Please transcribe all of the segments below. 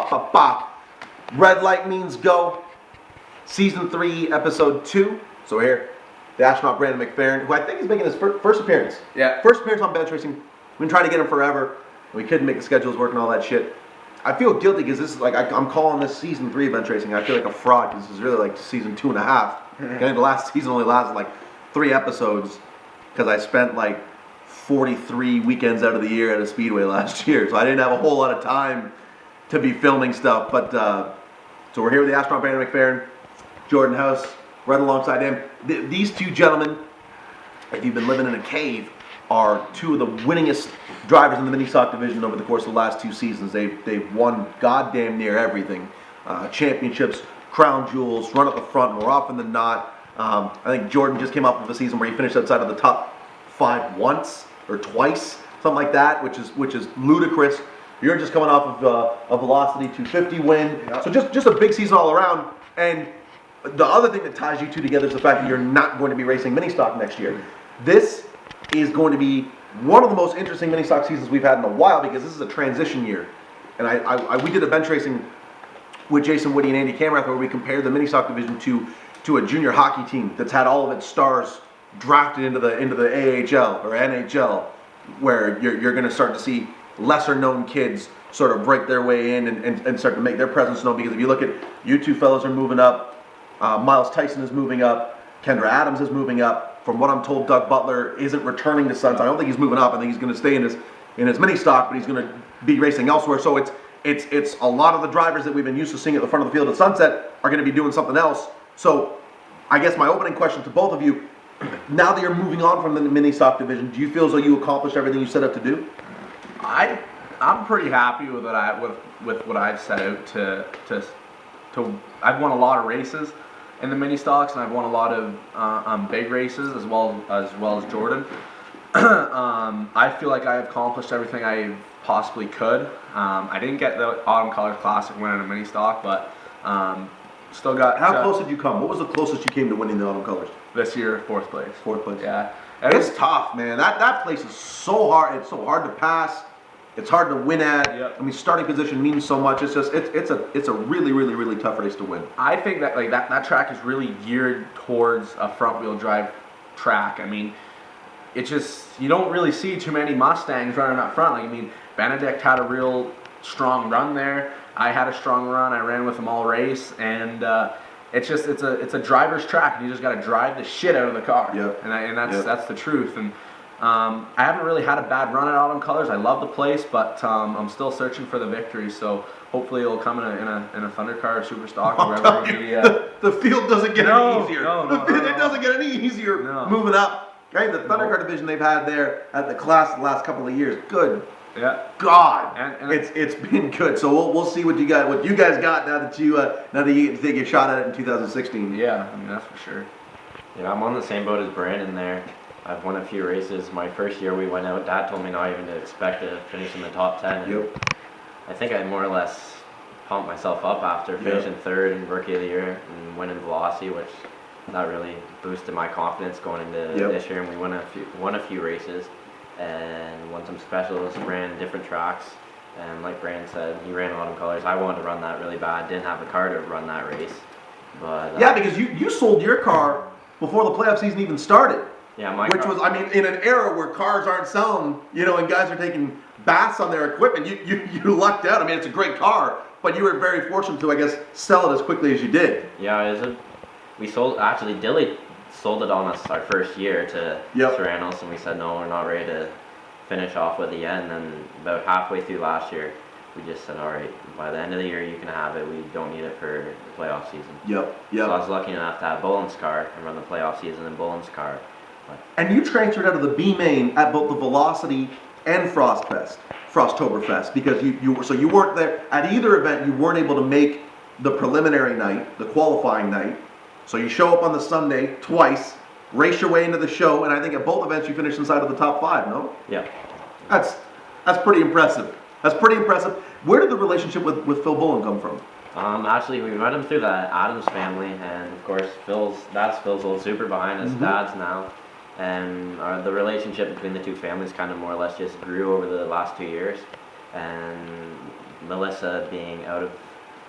Bop, bop, bop. Red light means go. Season 3, episode 2. So we're here. The Astronaut Brandon McFerran, who I think is making his first appearance. Yeah. First appearance on bench racing. We've been trying to get him forever. We couldn't make the schedules work and all that shit. I feel guilty because this is like, I'm calling this season 3 of bench racing. I feel like a fraud because this is really like season 2.5. And the last season only lasted like 3 episodes because I spent like 43 weekends out of the year at a speedway last year. So I didn't have a whole lot of time to be filming stuff. But so we're here with the Astronaut Brandon McFerran, Jordan Howse, right alongside him. These two gentlemen, if you've been living in a cave, are two of the winningest drivers in the mini stock division over the course of the last 2 seasons. They've won goddamn near everything. Championships, crown jewels, run at the front more often than not. I think Jordan just came off of a season where he finished outside of the top 5 once or twice, something like that, which is ludicrous. You're just coming off of a Velocity 250 win. Yep. So just a big season all around. And the other thing that ties you two together is the fact that you're not going to be racing mini stock next year. This is going to be one of the most interesting mini stock seasons we've had in a while because this is a transition year. And we did a bench racing with Jason Woody and Andy Camerath where we compared the mini stock division to a junior hockey team that's had all of its stars drafted into the AHL or NHL, where you're going to start to see lesser known kids sort of break their way in and start to make their presence known. Because if you look at, you two fellows are moving up, Miles Tyson is moving up, Kendra Adams is moving up. From what I'm told, Doug Butler isn't returning to Sunset. I don't think he's moving up. I think he's going to stay in his mini stock, but he's going to be racing elsewhere. So it's a lot of the drivers that we've been used to seeing at the front of the field at Sunset are going to be doing something else. So I guess my opening question to both of you, now that you're moving on from the mini stock division, do you feel as though you accomplished everything you set out to do? I'm pretty happy with what I've set out to. I've won a lot of races in the mini stocks, and I've won a lot of big races as well as Jordan. I feel like I accomplished everything I possibly could. I didn't get the Autumn Colors Classic win in a mini stock, but still got. How close did you come? What was the closest you came to winning the Autumn Colors? This year, 4th place. 4th place. Yeah. It's tough, man. That place is so hard. It's so hard to pass. It's hard to win at. Yep. I mean, starting position means so much. It's just it's a really, really, really tough race to win. I think that that track is really geared towards a front wheel drive track. I mean, it just, you don't really see too many Mustangs running up front. Like, I mean, Benedict had a real strong run there. I had a strong run. I ran with them all race, and it's a driver's track, and you just got to drive the shit out of the car. Yep. And that's the truth. And I haven't really had a bad run at Autumn Colors. I love the place, but I'm still searching for the victory. So hopefully it'll come in a Thunder Car or Super Stock or wherever. The field doesn't get any easier. No, it doesn't get any easier moving up. Right, the Thunder Car division they've had there at the class the last couple of years. Good. Yeah. God, and it's been good. So we'll see what you guys got now that you get to take a shot at it in 2016. Yeah, I mean, that's for sure. Yeah, I'm on the same boat as Brandon there. I've won a few races. My first year we went out, Dad told me not even to expect to finish in the top 10. Yep. I think I more or less pumped myself up after finishing 3rd in Rookie of the Year and winning Velocity, which that really boosted my confidence going into this year. And we won a few races and won some specials, ran different tracks. And like Brandon said, he ran Autumn Colors. I wanted to run that really bad. Didn't have the car to run that race. But yeah, because you sold your car before the playoff season even started. Yeah, which was, I mean, in an era where cars aren't selling, and guys are taking baths on their equipment, you lucked out. I mean, it's a great car, but you were very fortunate to, I guess, sell it as quickly as you did. Yeah, Dilly sold it on us our first year to Serranos, and we said, no, we're not ready to finish off with the end. And about halfway through last year, we just said, all right, by the end of the year, you can have it. We don't need it for the playoff season. Yep. So I was lucky enough to have Bullen's car and run the playoff season in Bullen's car. And you transferred out of the B main at both the Velocity and Frosttoberfest, because you weren't there at either event. You weren't able to make the preliminary night, the qualifying night. So you show up on the Sunday twice, race your way into the show, and I think at both events you finished inside of the top 5. No? Yeah. That's pretty impressive. Where did the relationship with Phil Bullen come from? Actually, we met him through the Adams family, and of course, that's Phil's old super behind us, Dad's now. And the relationship between the two families kind of more or less just grew over the last 2 years. And Melissa being out of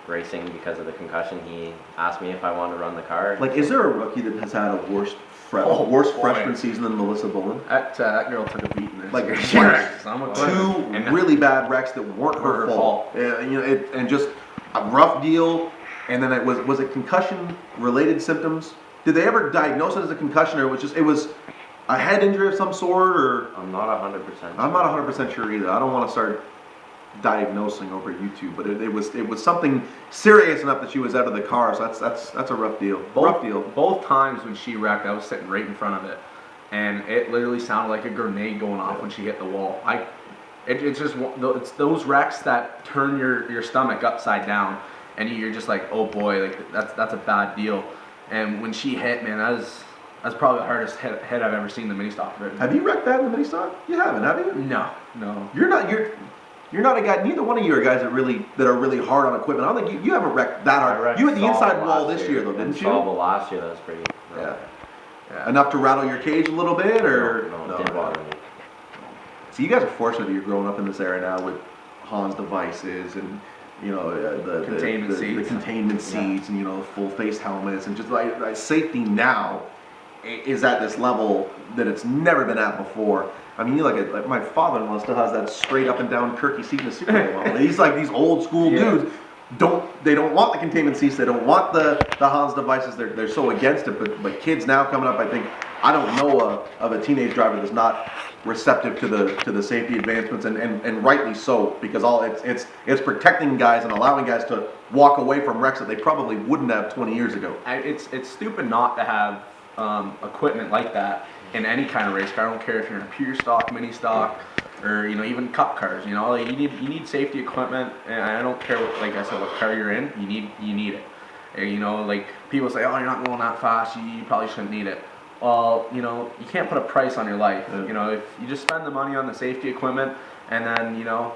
racing because of the concussion, he asked me if I wanted to run the car. Like, is there a rookie that has had a worse freshman season than Melissa Bullen? That girl took a beating. Like, two really bad wrecks that weren't her fault. Yeah, you know, and just a rough deal. And then was it concussion related symptoms? Did they ever diagnose it as a concussion, or it was a head injury of some sort? Or I'm not 100%. I'm not 100% sure either. I don't want to start diagnosing over YouTube, but it was something serious enough that she was out of the car. So that's a rough deal. Both times when she wrecked, I was sitting right in front of it, and it literally sounded like a grenade going off when she hit the wall. It's those wrecks that turn your stomach upside down, and you're just like, oh boy, like that's a bad deal. And when she hit, man, that's probably the hardest hit I've ever seen in the mini stock. Have you wrecked that in the mini stock? You haven't, have you? No. You're not a guy. Neither one of you are guys that are really hard on equipment. I don't think you haven't wrecked that hard. You had the inside wall this year though, didn't you? Last year, that was pretty. Yeah. Enough to rattle your cage a little bit, or no, didn't bother me. So you guys are fortunate that you're growing up in this era now with Hans devices and the containment seats and the full face helmets and just like safety now is at this level that it's never been at before. I mean, you look at my father-in-law still has that straight up and down Kirky seat in the Super Bowl. He's like these old school dudes. They don't want the containment seats. They don't want the Hans devices. They're so against it. But kids now coming up, I think I don't know of a teenage driver that's not receptive to the safety advancements and rightly so, because it's protecting guys and allowing guys to walk away from wrecks that they probably wouldn't have 20 years ago. It's stupid not to have equipment like that in any kind of race car. I don't care if you're in a pure stock, mini stock, or even cup cars. Like you need safety equipment, and I don't care what car you're in. You need it. Like people say, oh, you're not going that fast. You probably shouldn't need it. Well, you can't put a price on your life. If you just spend the money on the safety equipment and then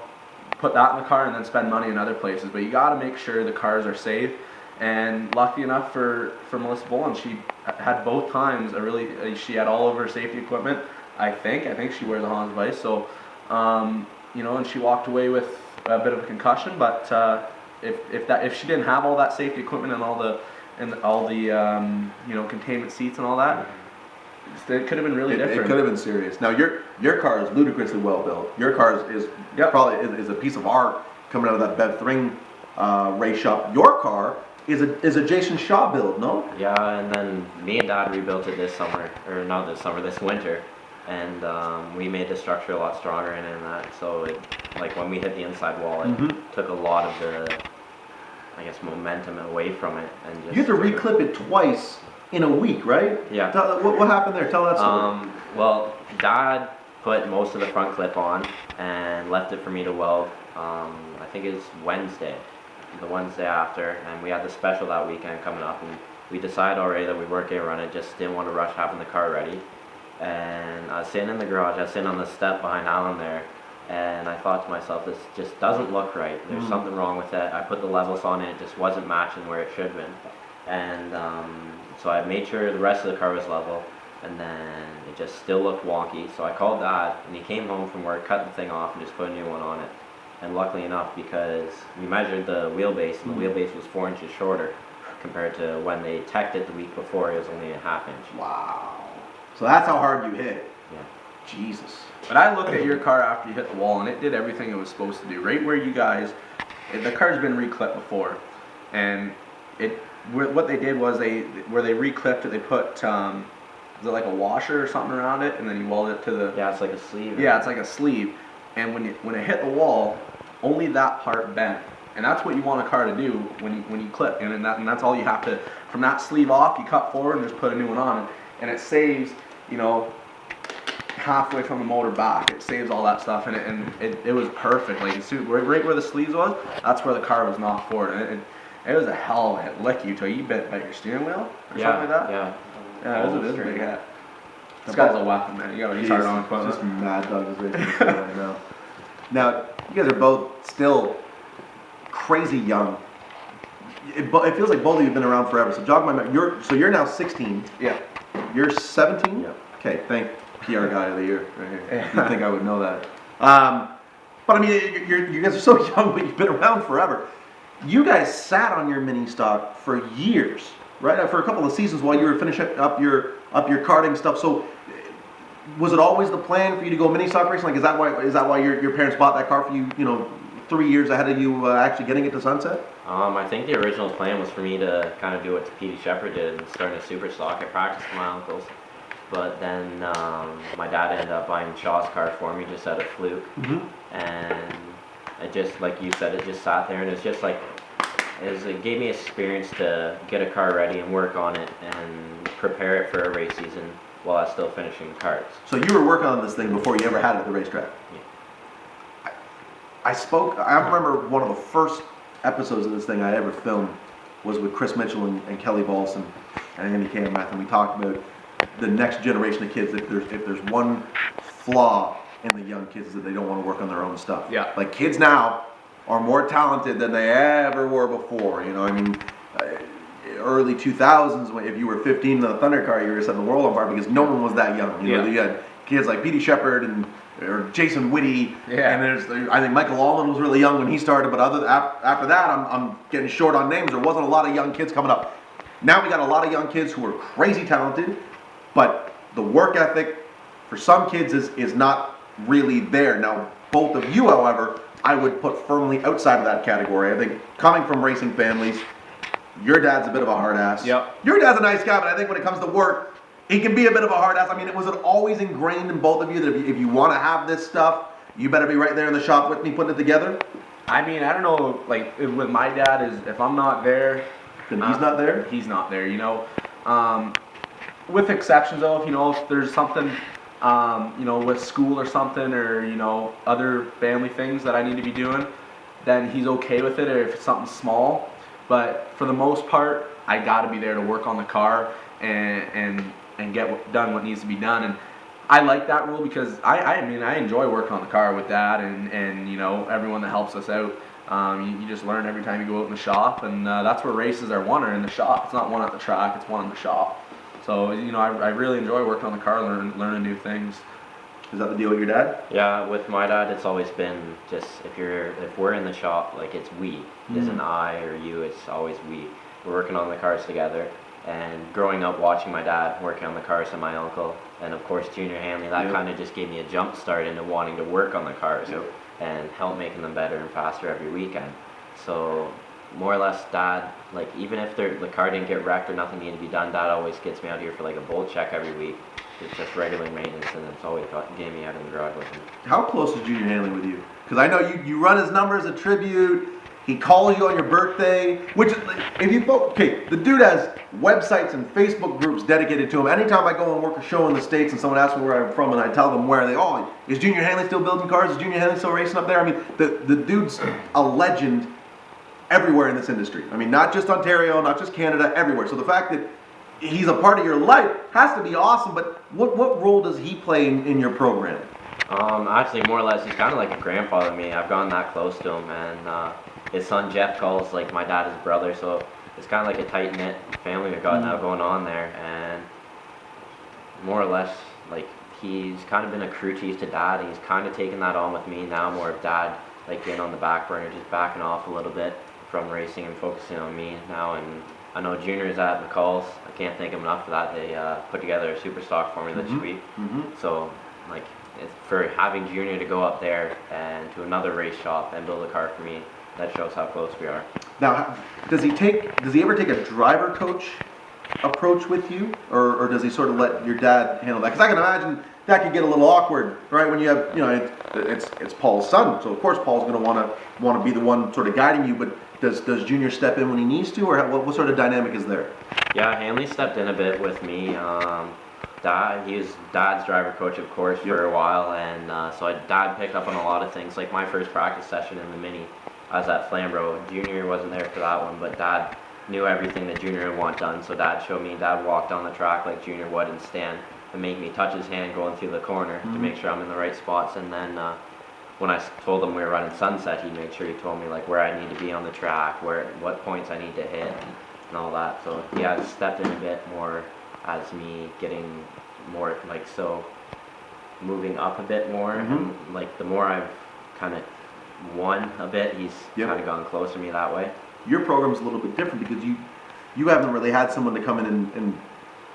put that in the car and then spend money in other places, but you got to make sure the cars are safe. And lucky enough for Melissa Bullen, she had both times she had all of her safety equipment. I think she wears a Hans device. So, and she walked away with a bit of a concussion. But if she didn't have all that safety equipment and all the containment seats and all that, it could have been really different. It could have been serious. Now your car is ludicrously well built. Your car is probably is a piece of art coming out of that Bev Thring race shop. Your car is a Jason Shaw build, no? Yeah, and then me and Dad rebuilt it this winter, and we made the structure a lot stronger and that. So when we hit the inside wall, it took a lot of the, I guess, momentum away from it, and just. You had to reclip it twice in a week, right? Yeah. What happened there? Tell that story. Well, Dad put most of the front clip on and left it for me to weld. I think it's the Wednesday after, and we had the special that weekend coming up, and we decided already that we weren't going to run it, just didn't want to rush having the car ready. And I was sitting in the garage, I was sitting on the step behind Alan there, and I thought to myself, this just doesn't look right. There's something wrong with it. I put the levels on it, it just wasn't matching where it should have been. And so I made sure the rest of the car was level, and then it just still looked wonky. So I called Dad, and he came home from work, cut the thing off, and just put a new one on it. And luckily enough, because we measured the wheelbase, and the wheelbase was 4 inches shorter compared to when they teched it the week before, it was only a ½ inch. Wow. So that's how hard you hit. Yeah. Jesus. But I looked at your car after you hit the wall, and it did everything it was supposed to do. Right where you guys, the car's been reclipped before, and what they did was where they reclipped it, they put is it like a washer or something around it, and then you weld it to the. Yeah, it's like a sleeve. Yeah, it's like a sleeve, and when it hit the wall, only that part bent, and that's what you want a car to do when you clip, and that's all you have to. From that sleeve off, you cut forward and just put a new one on, and it saves halfway from the motor back. It saves all that stuff, and it was perfect. Like right where the sleeves was, that's where the car was knocked forward, and it was a hell of a hit. Lick you till you bent your steering wheel or something like that. Yeah, it was a big hit. This guy's a weapon, man. You got to retard on equipment. Just mad dog is racing right now. Now, you guys are both still crazy young. It feels like both of you have been around forever. So jog my memory. You're now 16. Yeah. You're 17? Yeah. Okay, thank PR guy of the year right here. You'd think I would know that. But I mean, you guys are so young, but you've been around forever. You guys sat on your mini stock for years, right? For a couple of seasons while you were finishing up your karting stuff. So, was it always the plan for you to go mini stock racing? Like, is that why your parents bought that car for you? 3 years ahead of you actually getting it to Sunset? I think the original plan was for me to kind of do what Petey Shepherd did and start a super stock. I practiced with my uncles, but then my dad ended up buying Shaw's car for me just out of fluke, and it just, like you said, it just sat there, and it's just like it gave me experience to get a car ready and work on it and prepare it for a race season while I was still finishing the karts. So you were working on this thing before you ever had it at the racetrack? Yeah. I remember one of the first episodes of this thing I ever filmed was with Chris Mitchell and Kelly Balson and Andy Camereth, and we talked about the next generation of kids. If there's one flaw in the young kids, is that they don't want to work on their own stuff. Yeah. Like, kids now are more talented than they ever were before. Early 2000s, if you were 15 in the Thunder car, you were setting the world on fire because no one was that young. You had kids like Petey Shepherd or Jason Whitty, and I think Michael Allen was really young when he started. But after that, I'm getting short on names. There wasn't a lot of young kids coming up. Now we got a lot of young kids who are crazy talented, but the work ethic for some kids is not really there. Now, both of you, however, I would put firmly outside of that category. I think coming from racing families, your dad's a bit of a hard ass. Yep. Your dad's a nice guy, but I think when it comes to work, he can be a bit of a hard ass. I mean, was it always ingrained in both of you that if you want to have this stuff, you better be right there in the shop with me putting it together? I mean, I don't know, like, with my dad, is if I'm not there... Then he's not there? He's not there, with exceptions, though, if there's something, with school or something, or, other family things that I need to be doing, then he's okay with it, or if it's something small. But for the most part, I got to be there to work on the car and get done what needs to be done. And I like that rule because I enjoy working on the car with Dad and everyone that helps us out. You just learn every time you go out in the shop, and that's where races are won, are in the shop. It's not one at the track, it's one in the shop. So I really enjoy working on the car, learning new things. Is that the deal with your dad? Yeah, with my dad, it's always been just if we're in the shop, like, it's we. It isn't I or you, it's always we. We're working on the cars together. And growing up watching my dad working on the cars and my uncle, and of course Junior Hanley, that kind of just gave me a jump start into wanting to work on the cars and help making them better and faster every weekend. So more or less, Dad, like, even if the car didn't get wrecked or nothing needed to be done, Dad always gets me out here for like a bolt check every week. It's just regular maintenance, and it's always getting me out in the garage with him. How close is Junior Hanley with you? Because I know you run his number as a tribute. He calls you on your birthday, which, if you the dude has websites and Facebook groups dedicated to him. Anytime I go and work a show in the States and someone asks me where I'm from and I tell them where, is Junior Hanley still building cars? Is Junior Hanley still racing up there? I mean, the dude's a legend everywhere in this industry. I mean, not just Ontario, not just Canada, everywhere. So the fact that he's a part of your life has to be awesome, but what role does he play in your program? Actually, more or less, he's kind of like a grandfather to me. I've gotten that close to him, and his son Jeff calls like my dad his brother, so it's kind of like a tight-knit family we've got now going on there. And more or less, like, he's kind of been a crew chief to Dad, and he's kind of taken that on with me now, more of Dad like being on the back burner, just backing off a little bit from racing and focusing on me now. And I know Junior's at McCall's. I can't thank him enough for that. They put together a super stock for me this week. So, like, for having Junior to go up there and to another race shop and build a car for me, that shows how close we are. Now, does he ever take a driver coach approach with you, or does he sort of let your dad handle that? Because I can imagine that could get a little awkward, right? When you have, it's Paul's son, so of course Paul's going to want to be the one sort of guiding you. But does Junior step in when he needs to, or what sort of dynamic is there? Yeah, Hanley stepped in a bit with me. He was Dad's driver coach, of course, for a while, and so Dad picked up on a lot of things. Like my first practice session in the Mini, I was at Flamborough. Junior wasn't there for that one, but Dad knew everything that Junior would want done, so Dad showed me. Dad walked on the track like Junior would and stand and make me touch his hand going through the corner to make sure I'm in the right spots. And then when I told him we were running Sunset, he made sure he told me like where I need to be on the track, what points I need to hit, and all that. So yeah, I stepped in a bit more as me getting more moving up a bit more, and like the more I've kind of won a bit, he's Yep. kind of gone close to me that way. Your program's a little bit different because you haven't really had someone to come in and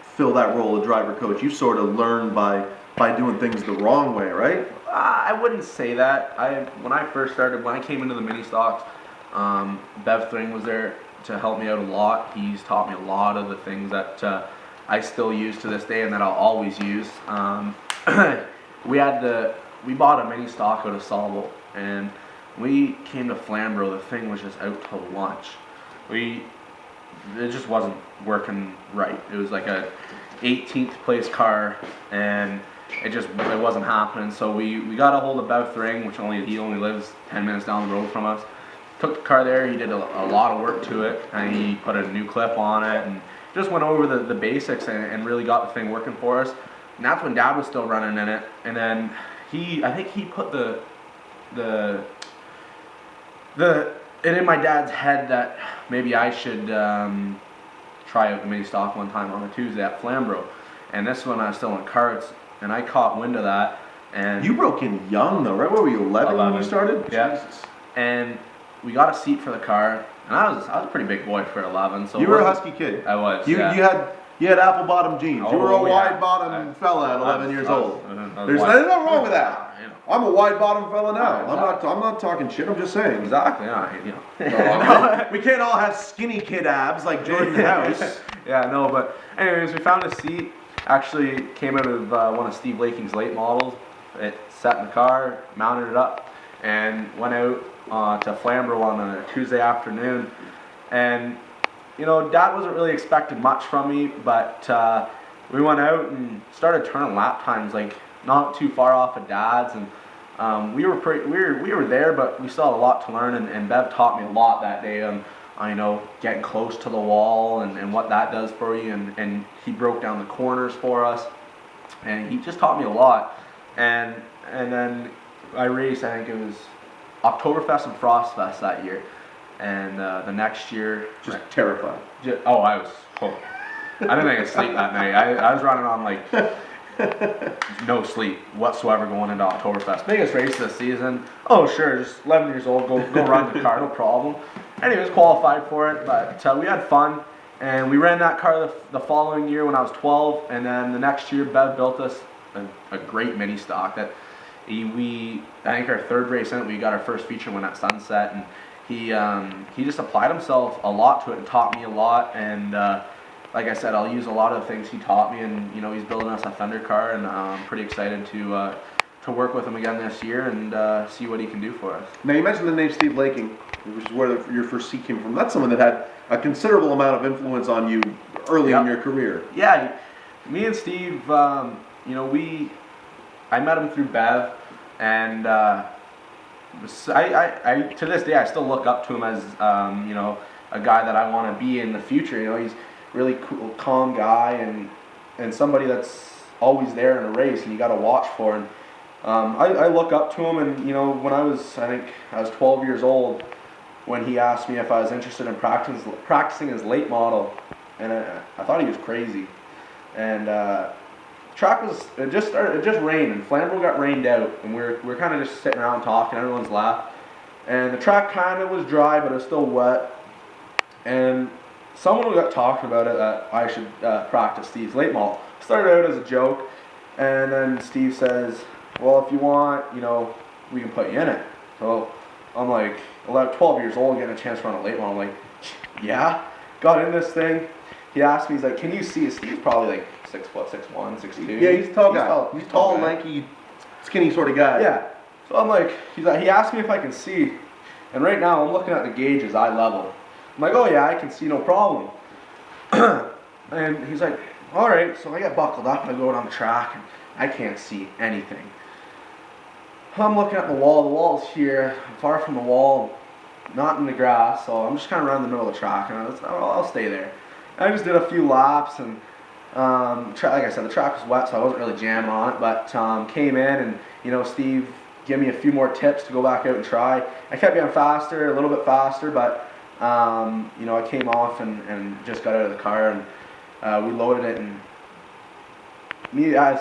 fill that role of driver coach. You sort of learned by doing things the wrong way, right? I wouldn't say that. When I first started, when I came into the mini stocks, Bev Thring was there to help me out a lot. He's taught me a lot of the things that I still use to this day and that I'll always use. We bought a mini stock out of Sauble, and we came to Flamborough. The thing was just out to lunch. It just wasn't working right. It was like a 18th place car, and it wasn't happening. So we got a hold of Bev Thring, which he only lives 10 minutes down the road from us. Took the car there. He did a lot of work to it, and he put a new clip on it, and just went over the basics and really got the thing working for us. And that's when Dad was still running in it. And then I think he put it in my dad's head that maybe I should try out the mini stock one time on a Tuesday at Flamborough. And this one I was still in karts, and I caught wind of that. And You broke in young though, right? What were you, 11 when you started? Yeah. Jesus. And we got a seat for the car, and I was a pretty big boy for 11. So You were a husky kid. I was. You had apple bottom jeans. You were a wide bottom fella at 11 years old. There's nothing wrong with that. I'm a wide bottom fella now. I'm not talking shit. I'm just saying. Exactly. Yeah, We can't all have skinny kid abs like Jordan Howse. Yeah, no, but anyways, we found a seat. Actually came out of one of Steve Laking's late models. It sat in the car, mounted it up, and went out to Flamborough on a Tuesday afternoon. And Dad wasn't really expecting much from me, but we went out and started turning lap times like not too far off of Dad's, and we were there, but we still had a lot to learn. And Bev taught me a lot that day on getting close to the wall and what that does for you. And he broke down the corners for us, and he just taught me a lot. And then I raced. I think it was Oktoberfest and Frostfest that year. And the next year, Just terrified. I didn't think I could sleep that night. I was running on like no sleep whatsoever going into Oktoberfest. Biggest race this season. Oh sure, just 11 years old, go run the car, no problem. Anyways, qualified for it, but we had fun, and we ran that car the following year when I was 12, and then the next year Bev built us a great mini stock that I think our third race in it, we got our first feature win at Sunset, and he just applied himself a lot to it and taught me a lot. And like I said, I'll use a lot of the things he taught me, and he's building us a Thunder car, and I'm pretty excited to work with him again this year and see what he can do for us. Now you mentioned the name Steve Laking, which is where your first seat came from. That's someone that had a considerable amount of influence on you early in your career. Yeah, me and Steve, I met him through Bev, and I to this day I still look up to him as a guy that I want to be in the future. He's really cool, calm guy, and somebody that's always there in a race, and you got to watch for. And I look up to him, and when I was 12 years old when he asked me if I was interested in practicing his late model, and I thought he was crazy. And track it just rained, and Flamborough got rained out, and we're kind of just sitting around talking. Everyone's laughed, and the track kind of was dry, but it was still wet. And someone got talking about it that I should practice Steve's late model. Started out as a joke, and then Steve says, "Well, if you want, we can put you in it." So I'm like 12 years old, getting a chance to run a late model. I'm like, yeah, got in this thing. He asked me, he's like, "Can you see?" Steve's probably like 6 foot, 6'1", 6'2". Yeah, he's a tall guy. He's tall, lanky, skinny sort of guy. Yeah. So I'm like, he asked me if I can see, and right now I'm looking at the gauges eye level. I'm like, "Oh yeah, I can see, no problem." And he's like, "All right." So I get buckled up and I go down the track, and I can't see anything. I'm looking at the wall. The wall's here, far from the wall, not in the grass. So I'm just kind of around the middle of the track, and I'll stay there. And I just did a few laps, and like I said, the track was wet, so I wasn't really jamming on it. But came in, and Steve gave me a few more tips to go back out and try. I kept getting faster, a little bit faster, but I came off and just got out of the car, and we loaded it. And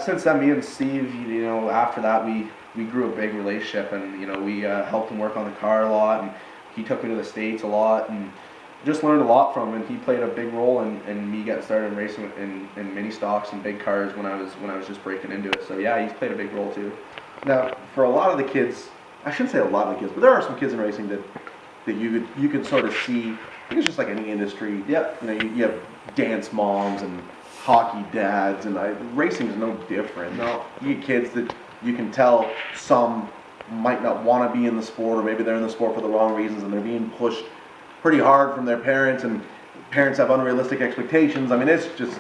since then, me and Steve, after that, we we grew a big relationship, and we helped him work on the car a lot, and he took me to the States a lot, and just learned a lot from him. And he played a big role in me getting started in racing in mini stocks and big cars when I was just breaking into it. So yeah, he's played a big role too. Now, for a lot of the kids, I shouldn't say a lot of the kids, but there are some kids in racing that you could sort of see. I think it's just like any industry. Yep. You have dance moms and hockey dads, and racing is no different. No. You get kids that you can tell some might not want to be in the sport, or maybe they're in the sport for the wrong reasons, and they're being pushed pretty hard from their parents, and parents have unrealistic expectations. I mean, it's just,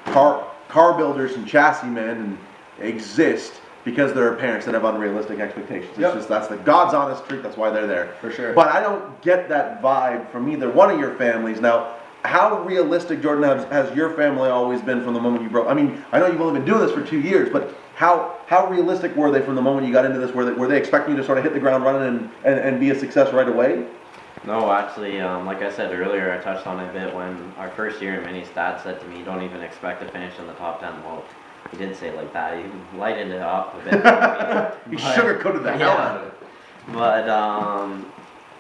car builders and chassis men exist because there are parents that have unrealistic expectations. It's just, that's the God's honest truth. That's why they're there. For sure. But I don't get that vibe from either one of your families. Now, how realistic, Jordan, has your family always been from the moment you broke? I mean, I know you've only been doing this for 2 years, but how realistic were they from the moment you got into this? Were they expecting you to sort of hit the ground running and be a success right away? No, actually, like I said earlier, I touched on it a bit when our first year in minis, Dad said to me, "Don't even expect to finish in the top 10. Well, he didn't say it like that. He lightened it up a bit for me. He sugarcoated the hell out of it. But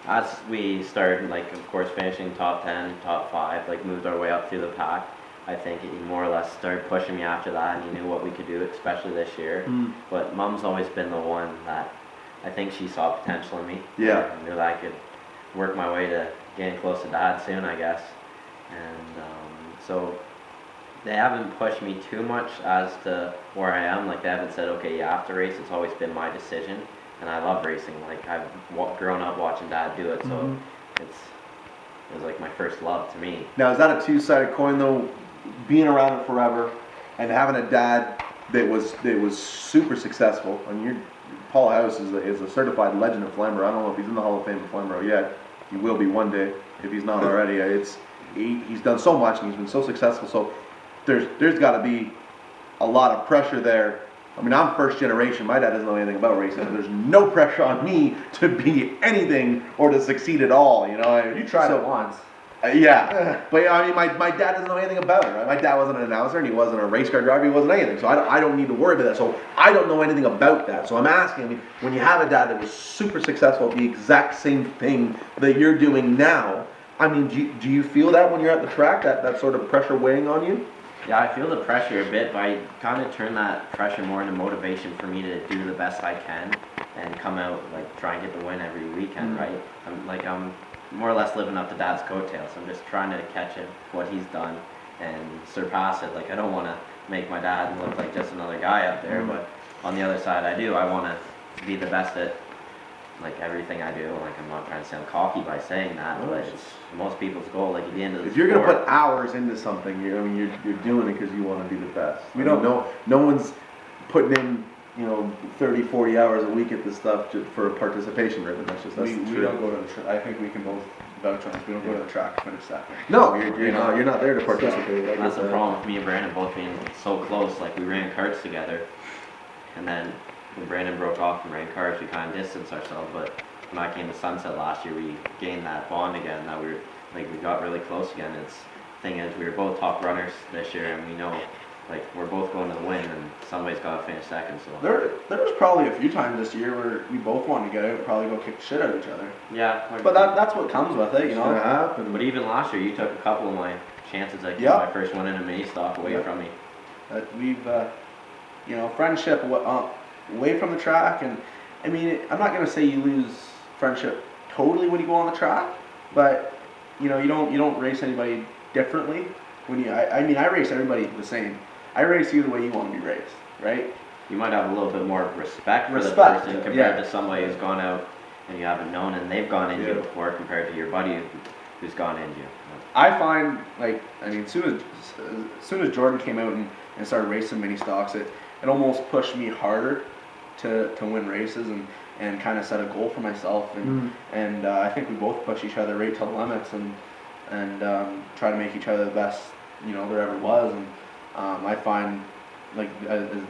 as we started, of course, finishing top 10, top 5, moved our way up through the pack, I think he more or less started pushing me after that, and he knew what we could do, especially this year. But Mom's always been the one that I think she saw potential in me. Yeah. I knew that I could work my way to getting close to Dad soon, I guess. And so they haven't pushed me too much as to where I am. They haven't said, okay, you have to race. It's always been my decision, and I love racing. I've grown up watching Dad do it, so it was like my first love to me. Now, is that a two-sided coin though? Being around it forever and having a dad that was super successful. I mean, Paul Howse is a certified legend of Flamborough. I don't know if he's in the Hall of Fame of Flamborough yet. He will be one day if he's not already. He's done so much and he's been so successful. So there's got to be a lot of pressure there. I mean, I'm first generation. My dad doesn't know anything about racing. There's no pressure on me to be anything or to succeed at all. You tried it once. Yeah, but I mean, my dad doesn't know anything about it, right? My dad wasn't an announcer, and he wasn't a race car driver, he wasn't anything, so I don't need to worry about that. So I don't know anything about that. So I'm asking, I mean, when you have a dad that was super successful at the exact same thing that you're doing now, I mean, do you feel that when you're at the track, that sort of pressure weighing on you? Yeah, I feel the pressure a bit, but I kind of turn that pressure more into motivation for me to do the best I can and come out, try and get the win every weekend, right? I'm more or less living up to Dad's coattails. I'm just trying to catch him, what he's done, and surpass it. I don't want to make my dad look like just another guy out there, but on the other side, I do. I want to be the best at everything I do. I'm not trying to sound cocky by saying that, but it's most people's goal. At the end of the if you're going to put hours into something, you're doing it because you want to be the best. We don't know. No one's putting in 30, 40 hours a week at this stuff for a participation ribbon. That's the truth. We don't go to the track. I think we can both vouch on this. We don't go to the track to finish second. No, you're not there to participate. So, that's the problem with me and Brandon both being so close. We ran karts together, and then when Brandon broke off and ran karts, we kind of distanced ourselves. But when I came to Sunset last year, we gained that bond again. That we got really close again. Thing is, we were both top runners this year, and we know. We're both going to the win, and somebody's got to finish second. So there was probably a few times this year where we both wanted to get out and probably go kick the shit out of each other. Yeah, but that's what comes with it, But even last year, you took a couple of my chances. My first one in a mini stock away from me. We've, friendship away from the track, and I mean, I'm not gonna say you lose friendship totally when you go on the track, but you don't race anybody differently. I race everybody the same. I race you the way you want to be raced, right? You might have a little bit more respect for the person compared to somebody who's gone out and you haven't known and they've gone into you before compared to your buddy who's gone into you. I find, as soon as Jordan came out and started racing mini stocks, it almost pushed me harder to win races and kind of set a goal for myself. And I think we both push each other right to the limits and try to make each other the best there ever was. And I find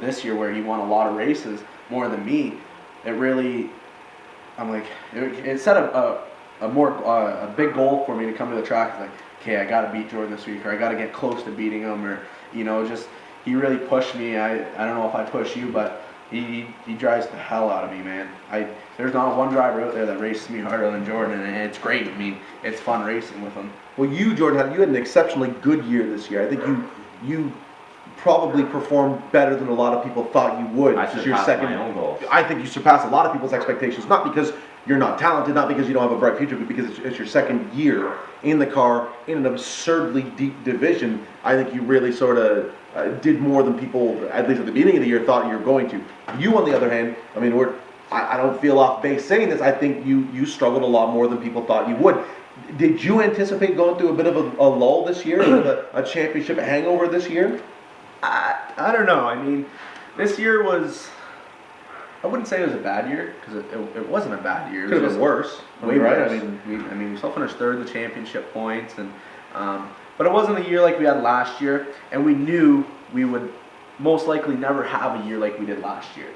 this year where he won a lot of races more than me, it really it set a big goal for me to come to the track. It's okay, I got to beat Jordan this week, or I got to get close to beating him, or just he really pushed me. I don't know if I push you, but he drives the hell out of me, man. There's not one driver out there that races me harder than Jordan, and it's great. I mean, it's fun racing with him. Well, you, Jordan, you had an exceptionally good year this year. I think you probably performed better than a lot of people thought you would. I This is surpassed your second. my own goals. I think you surpassed a lot of people's expectations, not because you're not talented, not because you don't have a bright future, but because it's your second year in the car in an absurdly deep division. I think you really sort of did more than people, at least at the beginning of the year, thought you were going to. You, on the other hand, I mean, I don't feel off base saying this. I think you struggled a lot more than people thought you would. Did you anticipate going through a bit of a lull this year, a bit of a championship hangover this year? I don't know. I mean, this year was, I wouldn't say it was a bad year, because it wasn't a bad year. Could have been worse. Way right? worse. I mean, we still finished third in the championship points, and but it wasn't a year like we had last year, and we knew we would most likely never have a year like we did last year.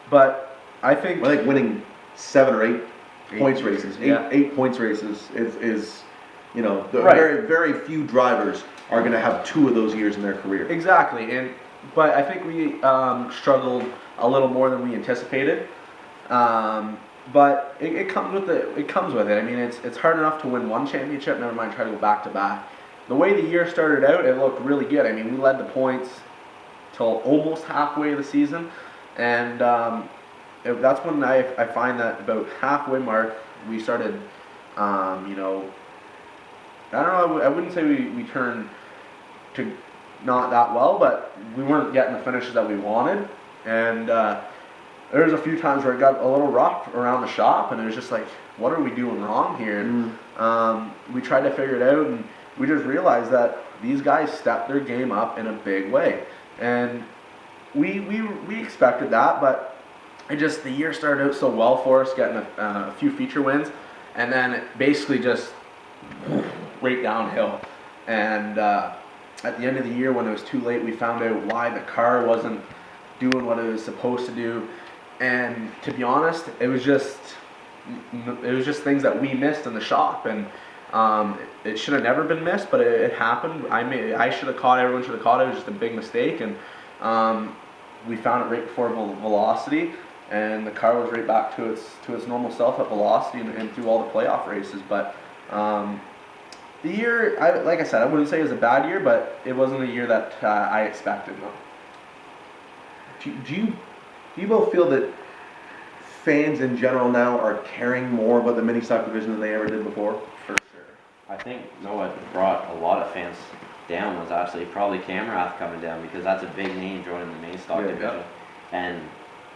But I think winning 7 or 8 points races, yeah. eight points races is right. Very, very few drivers are going to have 2 of those years in their career. Exactly, but I think we struggled a little more than we anticipated. But it comes with it. It comes with it. I mean, it's hard enough to win one championship. Never mind try to go back to back. The way the year started out, it looked really good. I mean, we led the points till almost halfway of the season, and that's when I find that about halfway mark we started. I don't know. I wouldn't say we turned to not that well, but we weren't getting the finishes that we wanted, and there was a few times where it got a little rough around the shop, and it was just like, what are we doing wrong here? And we tried to figure it out, and we just realized that these guys stepped their game up in a big way, and we expected that, but the year started out so well for us, getting a few feature wins, and then it basically just right downhill. And at the end of the year, when it was too late, we found out why the car wasn't doing what it was supposed to do. And to be honest, it was just things that we missed in the shop, and it should have never been missed, but it happened. I should have caught it. Everyone should have caught it. It was just a big mistake, and we found it right before velocity, and the car was right back to its normal self at velocity and through all the playoff races. But the year, like I said, I wouldn't say it was a bad year, but it wasn't a year that I expected. No. Do you both feel that fans in general now are caring more about the mini stock division than they ever did before? For sure. I think what brought a lot of fans down was actually probably Camerath coming down, because that's a big name joining the mini stock division. Yeah. And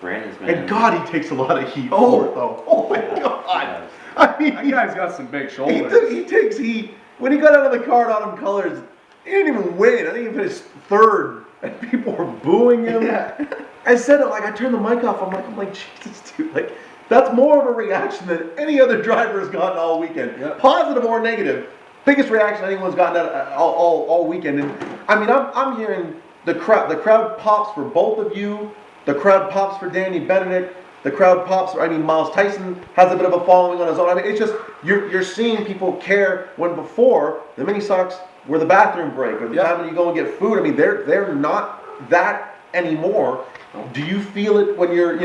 Brandon's been. And God, he takes a lot of heat for it, though. Oh my God! I mean, That guy's got some big shoulders. he takes heat. When he got out of the car at Autumn Colors, he didn't even win. I think he finished 3rd, and people were booing him. Yeah. I said it, like, I turned the mic off. I'm like, Jesus, dude, like, that's more of a reaction than any other driver has gotten all weekend. Yep. Positive or negative. Biggest reaction anyone's gotten all weekend. And I mean, I'm hearing the crowd pops for both of you. The crowd pops for Danny Benedict. The crowd pops for, Miles Tyson has a bit of a following on his own. I mean, it's just, you're seeing people care, when before, the mini stocks were the bathroom break, or the time when you go and get food. I mean, they're not that anymore. Do you feel it when you're,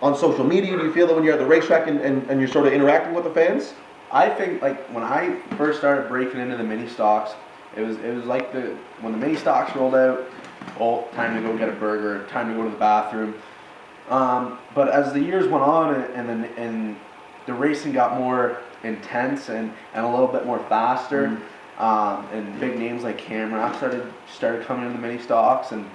on social media? Do you feel it when you're at the racetrack and you're sort of interacting with the fans? I think, like, when I first started breaking into the mini stocks, it was like when the mini stocks rolled out, time to go get a burger, time to go to the bathroom. But as the years went on and the racing got more intense and a little bit more faster, and big names like Camera started coming in the mini stocks, and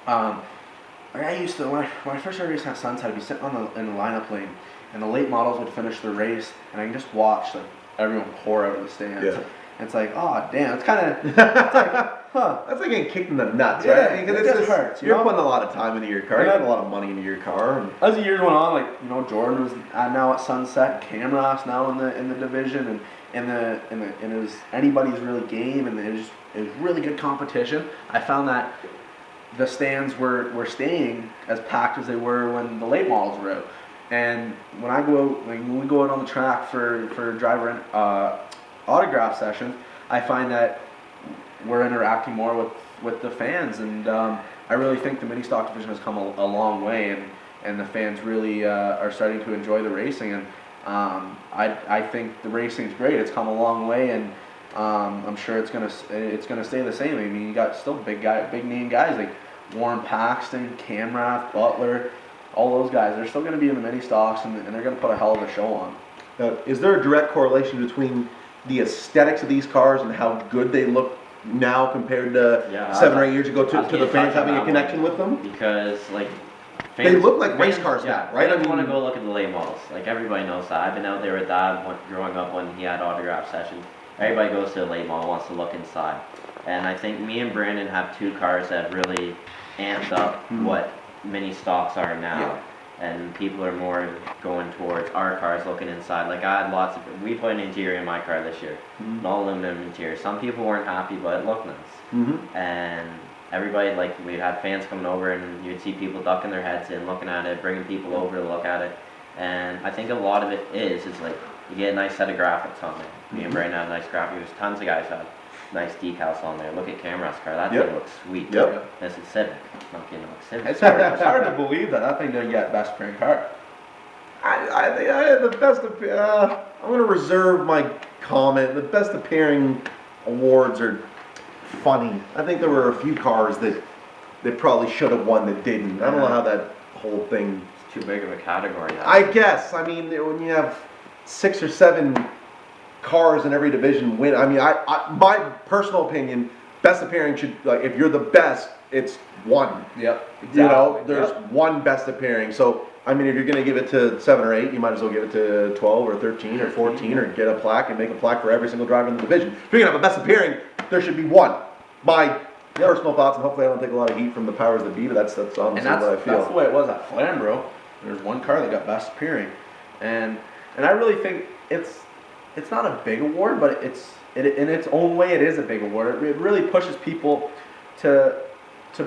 I used to, when I first started racing at Sunset, I'd be sitting in the lineup lane, and the late models would finish the race, and I can just watch everyone pour out of the stands. Yeah. And it's like, oh damn, it's kind of, huh? That's like getting kicked in the nuts, Yeah, right? I mean, it just hurts. You're putting a lot of time into your car. You're putting a lot of money into your car. And as the years went on, Jordan was now at Sunset, Camera's now in the division, and it was anybody's really game, and it was really good competition. I found that the stands were staying as packed as they were when the late models were out. And when we go out on the track for driver autograph sessions, I find that we're interacting more with the fans, and I really think the mini stock division has come a long way, and the fans really are starting to enjoy the racing. And I think the racing's great. It's come a long way, and I'm sure it's gonna stay the same. I mean, you got still big name guys like Warren Paxton, Camrath, Butler, all those guys. They're still going to be in the mini stocks, and they're going to put a hell of a show on. Is there a direct correlation between the aesthetics of these cars and how good they look now compared to 7 or 8 years ago to the fans having a connection with them? Because like they look like race cars now, right? I want to go look at the late models. Like everybody knows that. I've been out there with Dad growing up when he had autograph sessions. Everybody goes to the late model, wants to look inside. And I think me and Brandon have two cars that really amped up what mini stocks are now. Yeah. And people are more going towards our cars, looking inside. Like I had lots of, we put an interior in my car this year, an all aluminum interior. Some people weren't happy, but it looked nice. And everybody, like we had fans coming over, and you'd see people ducking their heads in, looking at it, bringing people over to look at it. And I think a lot of it is like you get a nice set of graphics on there. Me and Brandon had a nice graphic. There's tons of guys had nice decals on there. Look at Camera's car. That thing looks sweet. This is Civic. Not getting a Civic. It's hard to believe that thing didn't get best appearing car. I think I had the best. I'm going to reserve my comment. The best appearing awards are funny. I think there were a few cars that probably should have won that didn't. I don't know how that whole thing. It's too big of a category now. I guess. I mean, when you have 6 or 7 cars in every division win. I mean, my personal opinion, best appearing should, like, if you're the best, it's one. Yep. Exactly. You know, there's one best appearing. So, I mean, if you're going to give it to 7 or 8, you might as well give it to 12 or 13 or 14 or get a plaque and make a plaque for every single driver in the division. If you're going to have a best appearing, there should be one. My personal thoughts, and hopefully I don't take a lot of heat from the powers that be, but that's honestly what I feel. That's the way it was at Flamborough. There's one car that got best appearing, and I really think it's not a big award, but in its own way it is a big award. It really pushes people to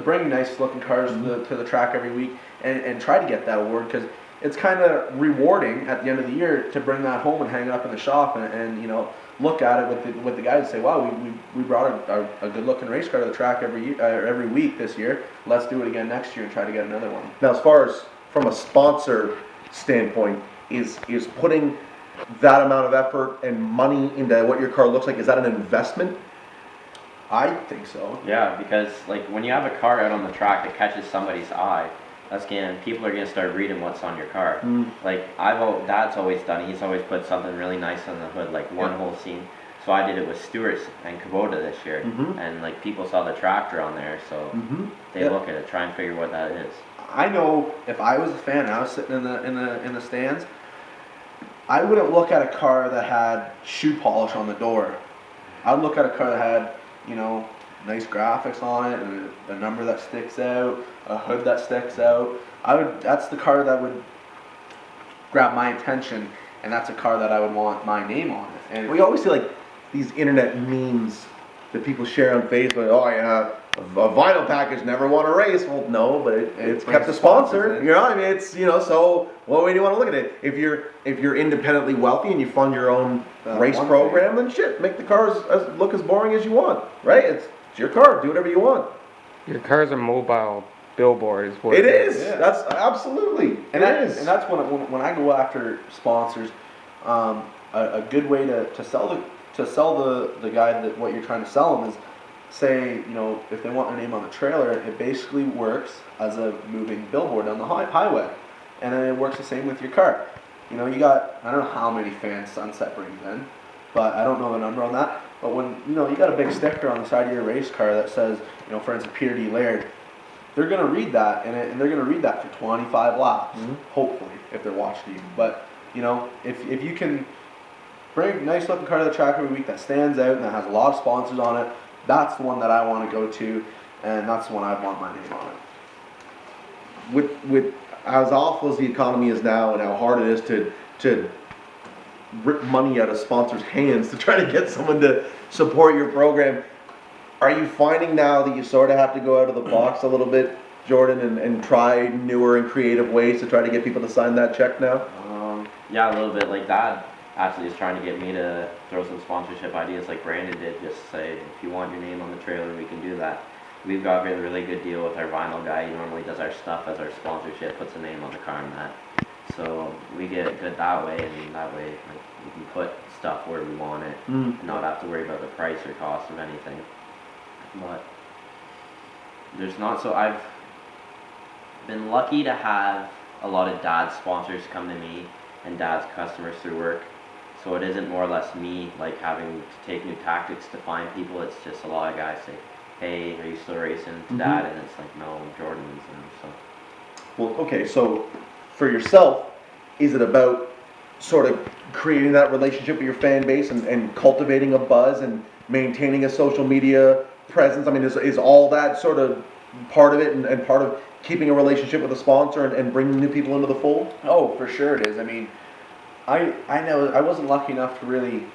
bring nice looking cars to the track every week and try to get that award, because it's kind of rewarding at the end of the year to bring that home and hang it up in the shop and you know, look at it with the guys and say, wow, we brought a good looking race car to the track every week this year. Let's do it again next year and try to get another one. Now, as far as from a sponsor standpoint, is putting that amount of effort and money into what your car looks like, is that an investment? I think so. Yeah, because like when you have a car out on the track that catches somebody's eye, people are gonna start reading what's on your car. Like Dad's always done it. He's always put something really nice on the hood, like one whole scene. So I did it with Stewart's and Kubota this year, and like people saw the tractor on there, so they look at it, try and figure what that is. I know if I was a fan and I was sitting in the stands, I wouldn't look at a car that had shoe polish on the door. I'd look at a car that had, you know, nice graphics on it, and a number that sticks out, a hood that sticks out. That's the car that would grab my attention, and that's a car that I would want my name on it. And we always see like these internet memes that people share on Facebook. Oh yeah, a vinyl package never won a race. Well, no, but it's kept a sponsor. You know, I mean, it's, you know, so what way do you want to look at it? If you're independently wealthy and you fund your own race program, then shit, make the cars look as boring as you want, right? It's your car. Do whatever you want. Your car's a mobile billboard, is what it is. Yeah. That's absolutely. And that's when I go after sponsors, a good way to sell the guy that what you're trying to sell them is, say, you know, if they want their name on the trailer, it basically works as a moving billboard on the highway, and then it works the same with your car. You know, you got, I don't know how many fans Sunset brings in, but I don't know the number on that. But when, you know, you got a big sticker on the side of your race car that says, you know, for instance, Peter D. Laird, they're going to read that, and they're going to read that for 25 laps, hopefully, if they're watching you. But, you know, if you can bring a nice looking car to the track every week that stands out and that has a lot of sponsors on it, that's the one that I want to go to, and that's the one I want my name on it. With as awful as the economy is now and how hard it is to rip money out of sponsors' hands to try to get someone to support your program, are you finding now that you sort of have to go out of the box a little bit, Jordan, and try newer and creative ways to try to get people to sign that check now? Yeah, a little bit. Like that actually is trying to get me to throw some sponsorship ideas like Brandon did. Just say, if you want your name on the trailer, we can do that. we've got a really good deal with our vinyl guy. He normally does our stuff as our sponsorship, puts a name on the car and that. So we get it good that way, and that way like, we can put stuff where we want it, and not have to worry about the price or cost of anything. But there's not, so I've been lucky to have a lot of dad's sponsors come to me and dad's customers through work. So it isn't more or less me like having to take new tactics to find people. It's just a lot of guys say, hey, are you still racing to dad? And it's like, no, Jordan's. And so. Well, okay, so for yourself, is it about sort of creating that relationship with your fan base and cultivating a buzz and maintaining a social media presence? I mean, is all that sort of part of it and part of keeping a relationship with a sponsor and bringing new people into the fold? Oh, for sure it is. I mean, I know I wasn't lucky enough to really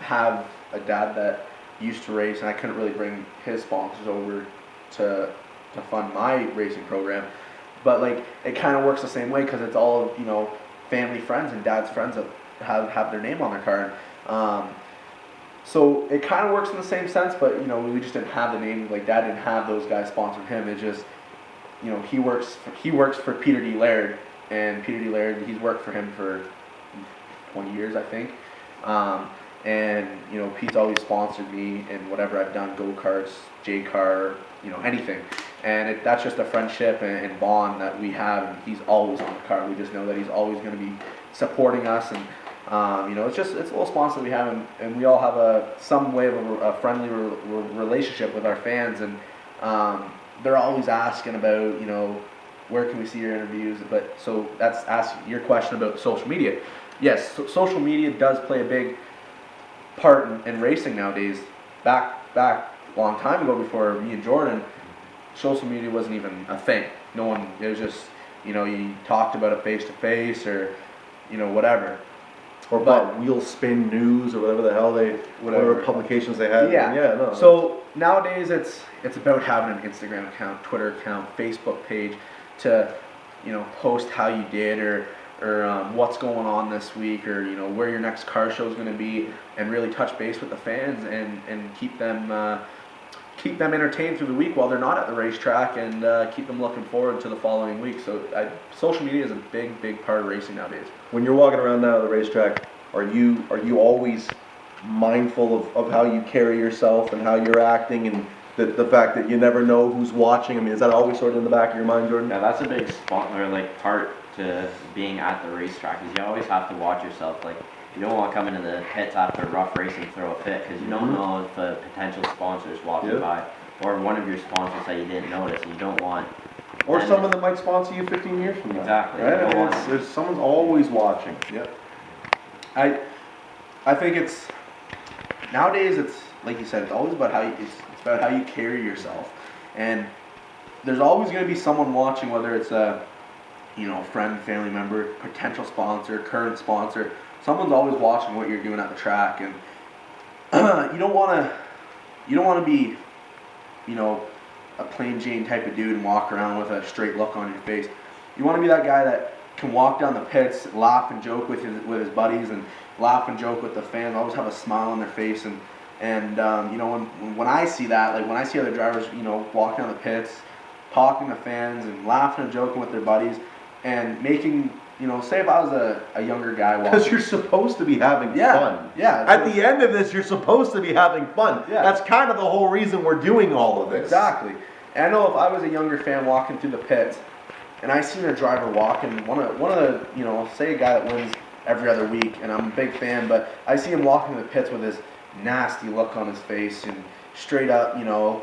have a dad that used to race, and I couldn't really bring his sponsors over to fund my racing program. But like, it kind of works the same way because it's all, you know, family friends and dad's friends that have their name on their car. So it kind of works in the same sense, but you know, we just didn't have the name. Like, dad didn't have those guys sponsoring him. It just, you know, he works for Peter D. Laird, and Peter D. Laird, he's worked for him for 20 years, I think. And you know, Pete's always sponsored me in whatever I've done, go-karts, J-car, you know, anything. And that's just a friendship and bond that we have, and he's always on the car. We just know that he's always going to be supporting us, and you know, it's a little sponsor that we have, and we all have some way of a friendly relationship with our fans, and they're always asking about, you know, where can we see your interviews? But so that's asking your question about social media. Yes, so social media does play a big part in racing nowadays. Back a long time ago, before me and Jordan, social media wasn't even a thing. No one, it was just, you know, you talked about it face to face, or, you know, whatever. Or about Wheel Spin News or whatever the hell whatever publications they had. Yeah. Yeah, no. So nowadays it's about having an Instagram account, Twitter account, Facebook page to, you know, post how you did or what's going on this week, or, you know, where your next car show is going to be, and really touch base with the fans and keep them entertained through the week while they're not at the racetrack, and keep them looking forward to the following week. So social media is a big part of racing nowadays. When you're walking around now at the racetrack, are you always mindful of how you carry yourself and how you're acting, and the fact that you never know who's watching? I mean, is that always sort of in the back of your mind, Jordan? Yeah, that's a big part to being at the racetrack, is you always have to watch yourself. Like, you don't want to come into the pits after a rough race and throw a fit, because you don't know if a potential sponsor is walking by, or one of your sponsors that you didn't notice, and you don't want. Or someone that might sponsor you 15 years from now. Exactly. Right? Someone's always watching. Yep. I think it's nowadays, it's like you said, it's always about it's about how you carry yourself, and there's always going to be someone watching, whether it's a, you know, friend, family member, potential sponsor, current sponsor. Someone's always watching what you're doing at the track, and you don't want to be, you know, a plain Jane type of dude and walk around with a straight look on your face. You want to be that guy that can walk down the pits, laugh and joke with his buddies, and laugh and joke with the fans. Always have a smile on their face, and you know, when I see that, like when I see other drivers, you know, walking down the pits, talking to fans and laughing and joking with their buddies, and making, you know, say if I was a younger guy walking. Because you're supposed to be having fun. Yeah. At the end of this, you're supposed to be having fun. Yeah. That's kind of the whole reason we're doing all of this. Exactly. And I know if I was a younger fan walking through the pits, and I seen a driver walking, one of the, you know, say a guy that wins every other week, and I'm a big fan, but I see him walking in the pits with this nasty look on his face, and straight up, you know,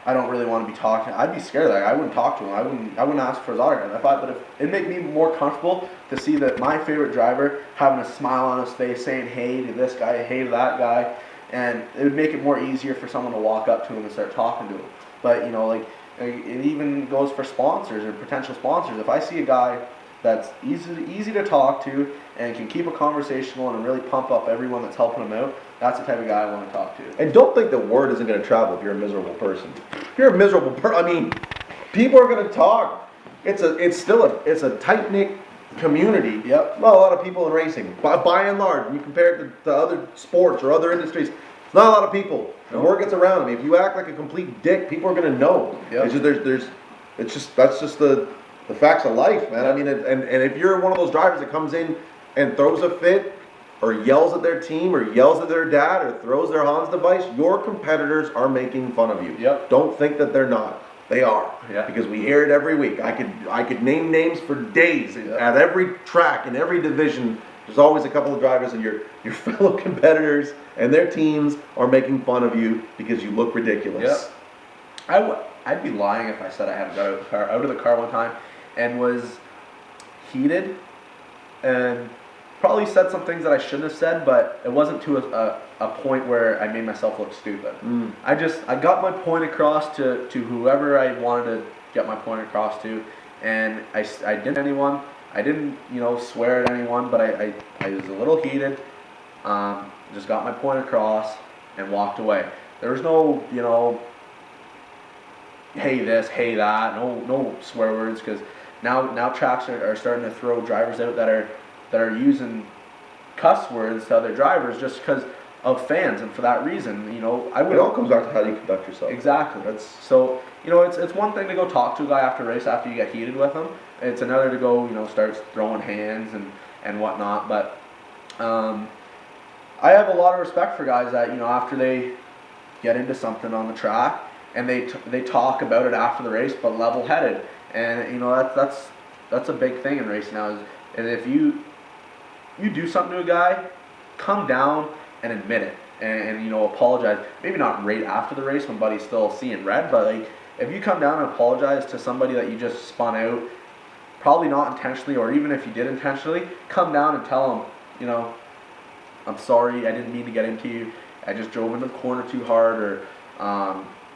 I don't really want to be talking. I'd be scared of that guy. I wouldn't talk to him. I wouldn't ask for his autograph. But if it'd make me more comfortable to see that my favorite driver having a smile on his face, saying hey to this guy, hey to that guy, and it would make it more easier for someone to walk up to him and start talking to him. But, you know, like, it even goes for sponsors or potential sponsors. If I see a guy that's easy to talk to and can keep a conversation going and really pump up everyone that's helping him out, that's the type of guy I want to talk to. And don't think that word isn't going to travel if you're a miserable person. If you're a miserable person, I mean, people are going to talk. It's a tight-knit community. Yep. Well, a lot of people in racing, by and large, when you compare it to other sports or other industries, Not a lot of people. The word gets around. I mean, if you act like a complete dick, people are gonna know. Yep. That's just the facts of life, man. I mean, and if you're one of those drivers that comes in and throws a fit, or yells at their team, or yells at their dad, or throws their Hans device, your competitors are making fun of you. Yep. Don't think that they're not. They are. Yeah. Because we hear it every week. I could name names for days. At every track, in every division, there's always a couple of drivers, and your fellow competitors and their teams are making fun of you because you look ridiculous. Yep. I'd be lying if I said I hadn't got out of the car one time and was heated and probably said some things that I shouldn't have said, but it wasn't to a point where I made myself look stupid. I got my point across to whoever I wanted to get my point across to, and I didn't anyone. I didn't, swear at anyone, but I was a little heated. Just got my point across and walked away. There was no, hey this, hey that, no swear words, because now tracks are starting to throw drivers out that are using cuss words to other drivers just because of fans, and for that reason, It all comes back to how you conduct yourself. Exactly. It's one thing to go talk to a guy after a race after you get heated with him. It's another to go, start throwing hands and whatnot. But I have a lot of respect for guys that, after they get into something on the track and they talk about it after the race, but level-headed. And that's a big thing in racing now. And if you do something to a guy, come down and admit it, and apologize. Maybe not right after the race when Buddy's still seeing red, but if you come down and apologize to somebody that you just spun out, probably not intentionally, or even if you did intentionally, come down and tell them, I'm sorry, I didn't mean to get into you. I just drove into the corner too hard,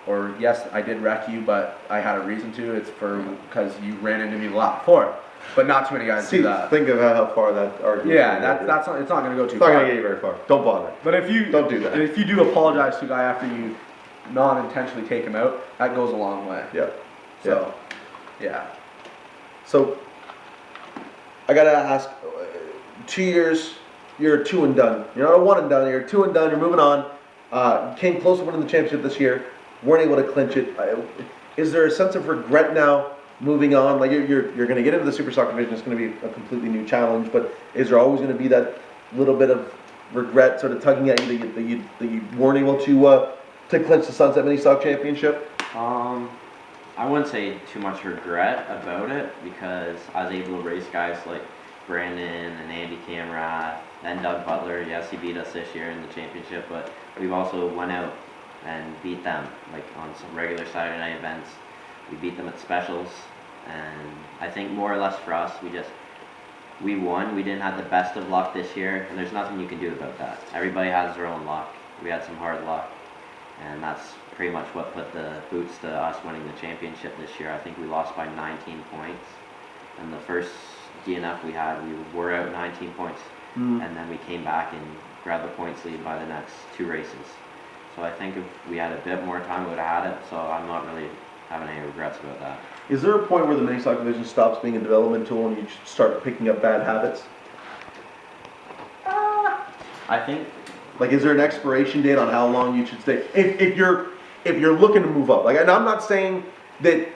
or yes, I did wreck you, but I had a reason to. It's because you ran into me a lot before. But not too many guys do that. Think of how far that argument. Yeah, it's not going to go too far. It's not going to get you very far. Don't bother. But if you don't do that, if you do apologize to a guy after you non-intentionally take him out, that goes a long way. Yeah. So, yeah. So, I gotta ask. 2 years, you're 2 and done. You're not a 1 and done. You're 2 and done. You're moving on. Came close to winning the championship this year. Weren't able to clinch it. Is there a sense of regret now? Moving on, like you're going to get into the Super Stock division. It's going to be a completely new challenge. But is there always going to be that little bit of regret, sort of tugging at you that you weren't able to clinch the Sunset Mini Stock Championship? I wouldn't say too much regret about it because I was able to race guys like Brandon and Andy Camerath and Doug Butler. Yes, he beat us this year in the championship, but we've also went out and beat them like on some regular Saturday night events. We beat them at specials, and I think more or less for us, we won. We didn't have the best of luck this year, and there's nothing you can do about that. Everybody has their own luck. We had some hard luck, and that's pretty much what put the boots to us winning the championship this year. I think we lost by 19 points, and the first DNF we had, we were out 19 points, and then we came back and grabbed the points lead by the next 2 races. So I think if we had a bit more time, we would have had it, so I'm not really having any regrets about that. Is there a point where the Mini Stock division stops being a development tool and you start picking up bad habits? I think. Like, is there an expiration date on how long you should stay? If you're looking to move up, like, and I'm not saying that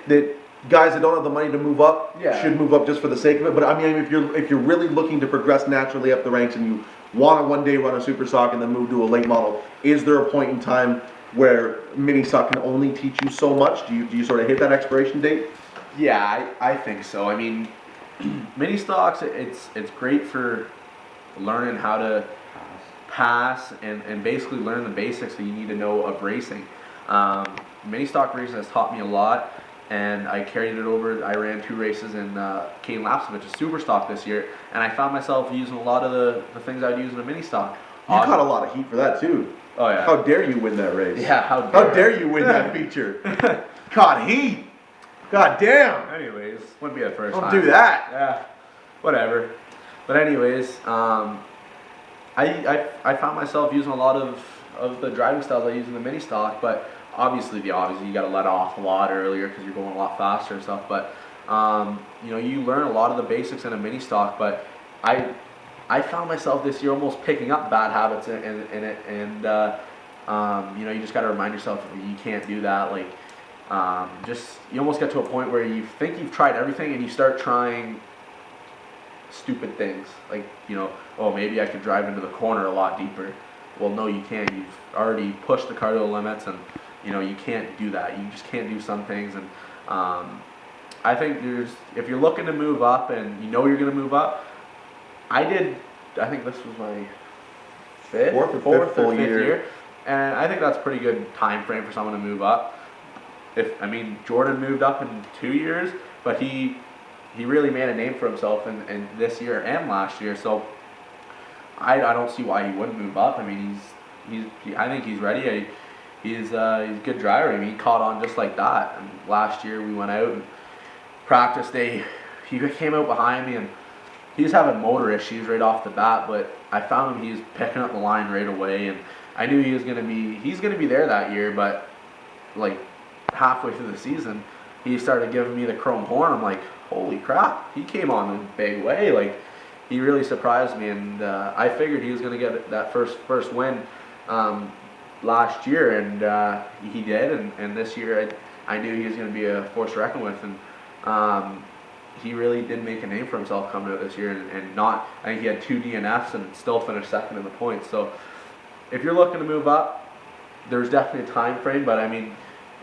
guys that don't have the money to move up should move up just for the sake of it, but I mean, if you're really looking to progress naturally up the ranks and you want to one day run a Super Stock and then move to a late model, is there a point in time where Mini Stock can only teach you so much? Do you sort of hit that expiration date? Yeah, I think so. I mean, Mini Stocks, it's great for learning how to pass and basically learn the basics that you need to know of racing. Mini Stock racing has taught me a lot, and I carried it over. I ran 2 races in Kane Lapsovic's Super Stock this year, and I found myself using a lot of the things I'd use in a Mini Stock. You caught a lot of heat for that too. Oh yeah. How dare you win that race? Yeah, how dare you win that feature? Caught heat. God damn. Anyways, wouldn't be the first time. Don't do that. Yeah. Whatever. But anyways, I found myself using a lot of the driving styles I use in the Mini Stock, but obviously you got to let off a lot earlier because you're going a lot faster and stuff. But you learn a lot of the basics in a Mini Stock, but I found myself this year almost picking up bad habits in it, and You know, you just got to remind yourself that you can't do that. Like, you almost get to a point where you think you've tried everything and you start trying stupid things. Like, you know, oh, maybe I could drive into the corner a lot deeper. Well, no, you can't. You've already pushed the car to the limits, and you know you can't do that. You just can't do some things. And I think if you're looking to move up and you know you're going to move up, I think this was my fourth or fifth year, and I think that's a pretty good time frame for someone to move up. Jordan moved up in 2 years, but he really made a name for himself in this year and last year. So I don't see why he wouldn't move up. I mean, I think he's ready. He's a good driver. I mean, he caught on just like that. And last year we went out and practice day. He came out behind me and he was having motor issues right off the bat. But I found him. He was picking up the line right away, and I knew he's gonna be there that year. But like halfway through the season, he started giving me the chrome horn. I'm like, holy crap! He came on in a big way. Like, he really surprised me, and I figured he was going to get that first win last year, and he did. And this year, I knew he was going to be a force to reckon with, and he really did make a name for himself coming out this year. And I think he had 2 DNFs and still finished second in the points. So if you're looking to move up, there's definitely a time frame. But I mean,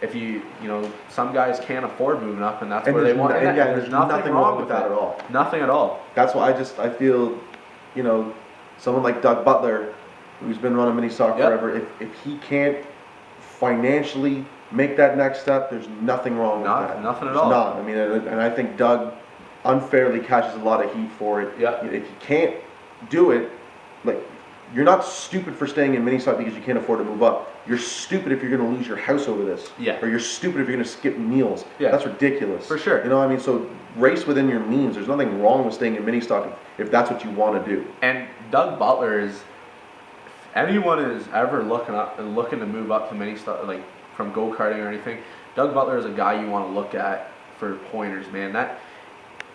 if you know, some guys can't afford moving up, and that's where they want. And there's nothing wrong with that at all. Nothing at all. That's why I feel, you know, someone like Doug Butler, who's been running mini stock forever, if he can't financially make that next step, there's nothing wrong with that. Nothing at There's all. not. I mean, and I think Doug unfairly catches a lot of heat for it. Yeah. If you can't do it, like, you're not stupid for staying in mini stock because you can't afford to move up. You're stupid if you're going to lose your house over this. Yeah. Or you're stupid if you're going to skip meals. Yeah. That's ridiculous. For sure. You know what I mean? So race within your means. There's nothing wrong with staying in mini stock if that's what you want to do. And Doug Butler is, if anyone is ever looking to move up to mini stock, like from go-karting or anything, Doug Butler is a guy you want to look at for pointers, man.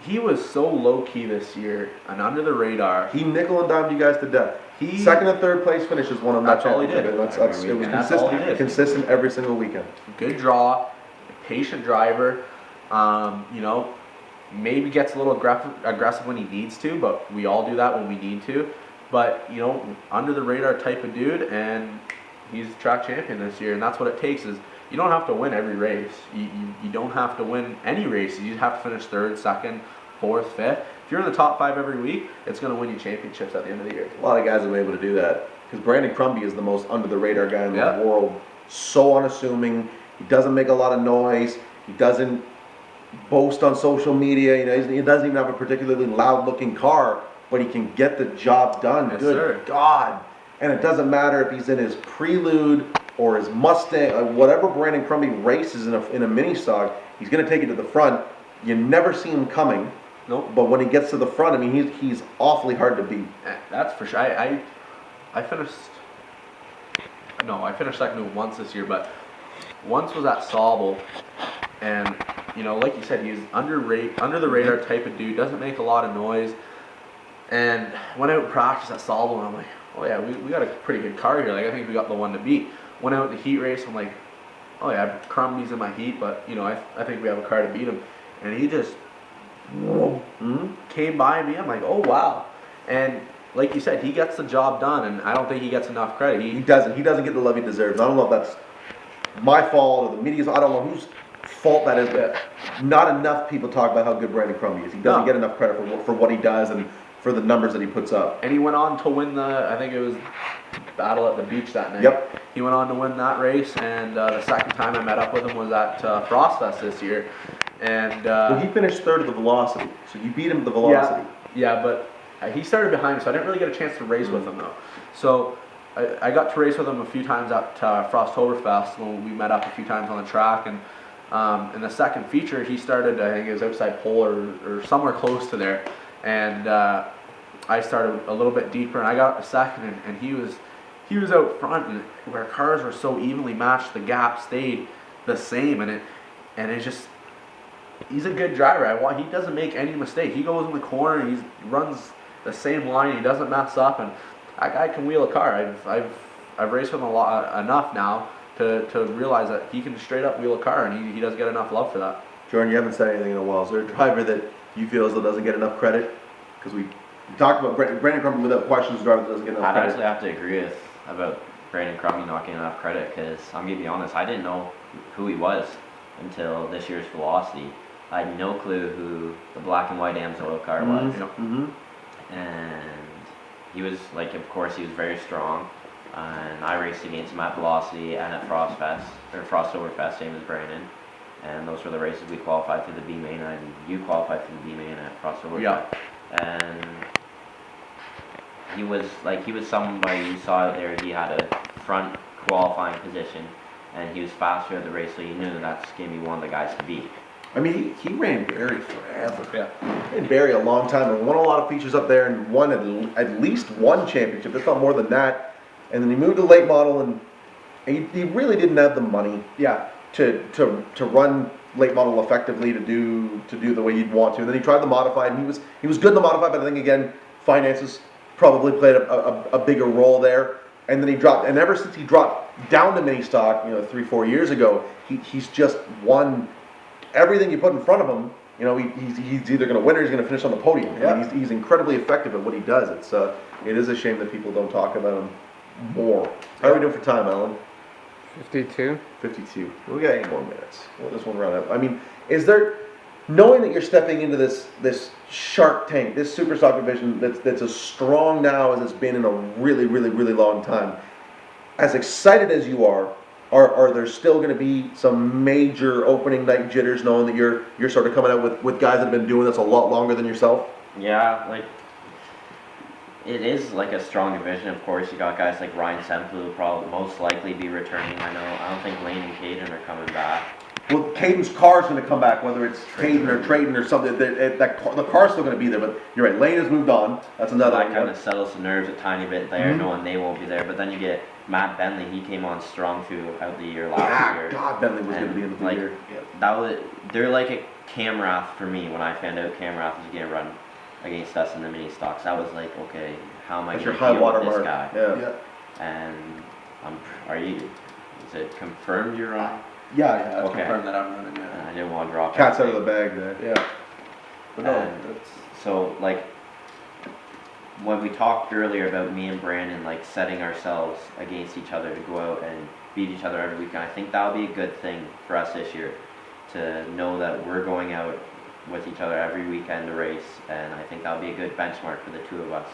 He was so low-key this year and under the radar. He nickel and dimed you guys to death. Second and third place finishes won him that championship. It was consistent every single weekend. Good draw, patient driver. You know, maybe gets a little aggressive when he needs to, but we all do that when we need to. But you know, under the radar type of dude, and he's track champion this year, and that's what it takes. Is you don't have to win every race. You don't have to win any races. You have to finish third, second, fourth, fifth. If you're in the top 5 every week, it's going to win you championships at the end of the year. A lot of guys have been able to do that. Because Brandon Crumby is the most under the radar guy in the world. So unassuming. He doesn't make a lot of noise. He doesn't boast on social media. You know, he doesn't even have a particularly loud looking car, but he can get the job done. Yes, Good sir. God. And it doesn't matter if he's in his Prelude or his Mustang, whatever Brandon Crumby races in a mini stock, he's going to take it to the front. You never see him coming. Nope. But when he gets to the front, I mean, he's awfully hard to beat. That's for sure. I finished second once this year, but once was at Sauble, and you know, like you said, he's under the radar type of dude, doesn't make a lot of noise, and went out and practiced at Sauble, and I'm like, oh yeah, we got a pretty good car here. Like, I think we got the one to beat. Went out in the heat race, I'm like, oh yeah, Crumby's in my heat, but you know, I think we have a car to beat him, and he just came by me. I'm like, oh wow. And like you said, he gets the job done, and I don't think he gets enough credit. He doesn't get the love he deserves. I don't know if that's my fault or the media's. I don't know whose fault that is, but not enough people talk about how good Brandon Crumby is. He doesn't get enough credit for what he does and for the numbers that he puts up. And he went on to win I think it was Battle at the Beach that night. Yep. He went on to win that race, and the second time I met up with him was at Frostfest this year. And well, he finished third at the Velocity, so you beat him at the Velocity. Yeah, but he started behind me, so I didn't really get a chance to race with him though. So I got to race with him a few times at Frosttoberfest when we met up a few times on the track, and in the second feature he started, I think it was outside pole or somewhere close to there, and I started a little bit deeper, and I got up to second, and he was out front, and where cars were so evenly matched, the gap stayed the same, and it's just. He's a good driver. He doesn't make any mistake. He goes in the corner. He runs the same line. He doesn't mess up, and that guy can wheel a car. I've raced with him enough now to realize that he can straight up wheel a car, and he does get enough love for that. Jordan, you haven't said anything in a while. Is there a driver that you feel as though doesn't get enough credit? Because we talked about Brandon Crumby without questions, driver that doesn't get enough I'd credit. actually have to agree about Brandon Crumby not getting enough credit, because I'm gonna be honest, I didn't know who he was until this year's Velocity. I had no clue who the black and white Amsoil car was, and he was like, of course, he was very strong. And I raced against him at Velocity and at Frostoverfest, same as Brandon. And those were the races we qualified through the B main, and you qualified through the B main at Frostoverfest. Yeah. And he was somebody you saw out there. He had a front qualifying position, and he was faster at the race, so you knew that's gonna be one of the guys to beat. I mean, he ran Barry forever. Yeah. He ran Barry a long time and won a lot of features up there and won at least one championship, if not more than that. And then he moved to late model, and he really didn't have the money to run late model effectively, to do the way you'd want to. And then he tried the modified, and he was good in the modified, but I think again finances probably played a bigger role there. And then he dropped, and ever since he dropped down to mini stock, 3-4 years ago, he's just won everything you put in front of him. He's either going to win or he's going to finish on the podium. Yeah. I mean, he's incredibly effective at what he does. It is a shame that people don't talk about him more. How are we doing for time, Alan? 52. 52. We got 8 more minutes. We'll this one round up. I mean, is there, knowing that you're stepping into this Shark Tank, this super stock division that's as strong now as it's been in a really, really, really long time, as excited as you are there still going to be some major opening night jitters, knowing that you're sort of coming out with guys that have been doing this a lot longer than yourself? Yeah, like, it is like a strong division. Of course, you got guys like Ryan Semple who will probably most likely be returning. I don't think Lane and Caden are coming back. Well, Caden's car's going to come back, whether it's Caden or Trayton or something. The car's still going to be there, but you're right. Lane has moved on. That's another That one. kind of settles the nerves a tiny bit there, knowing they won't be there. But then you get Matt Bentley. He came on strong throughout the year last year. God, Bentley was going to be in the year. They're like a Camrath for me when I found out Camrath was going to run against us in the mini stocks. I was like, okay, how am I going to deal with this guy? Yeah. And is it confirmed you're on? Yeah, it's Okay. confirmed that I'm running. Yeah. I didn't want to drop Cat's out of anything. the bag there. Yeah. But no, And that's so, like, when we talked earlier about me and Brandon, like, setting ourselves against each other to go out and beat each other every weekend, I think that'll be a good thing for us this year, to know that we're going out with each other every weekend to race, and I think that'll be a good benchmark for the two of us.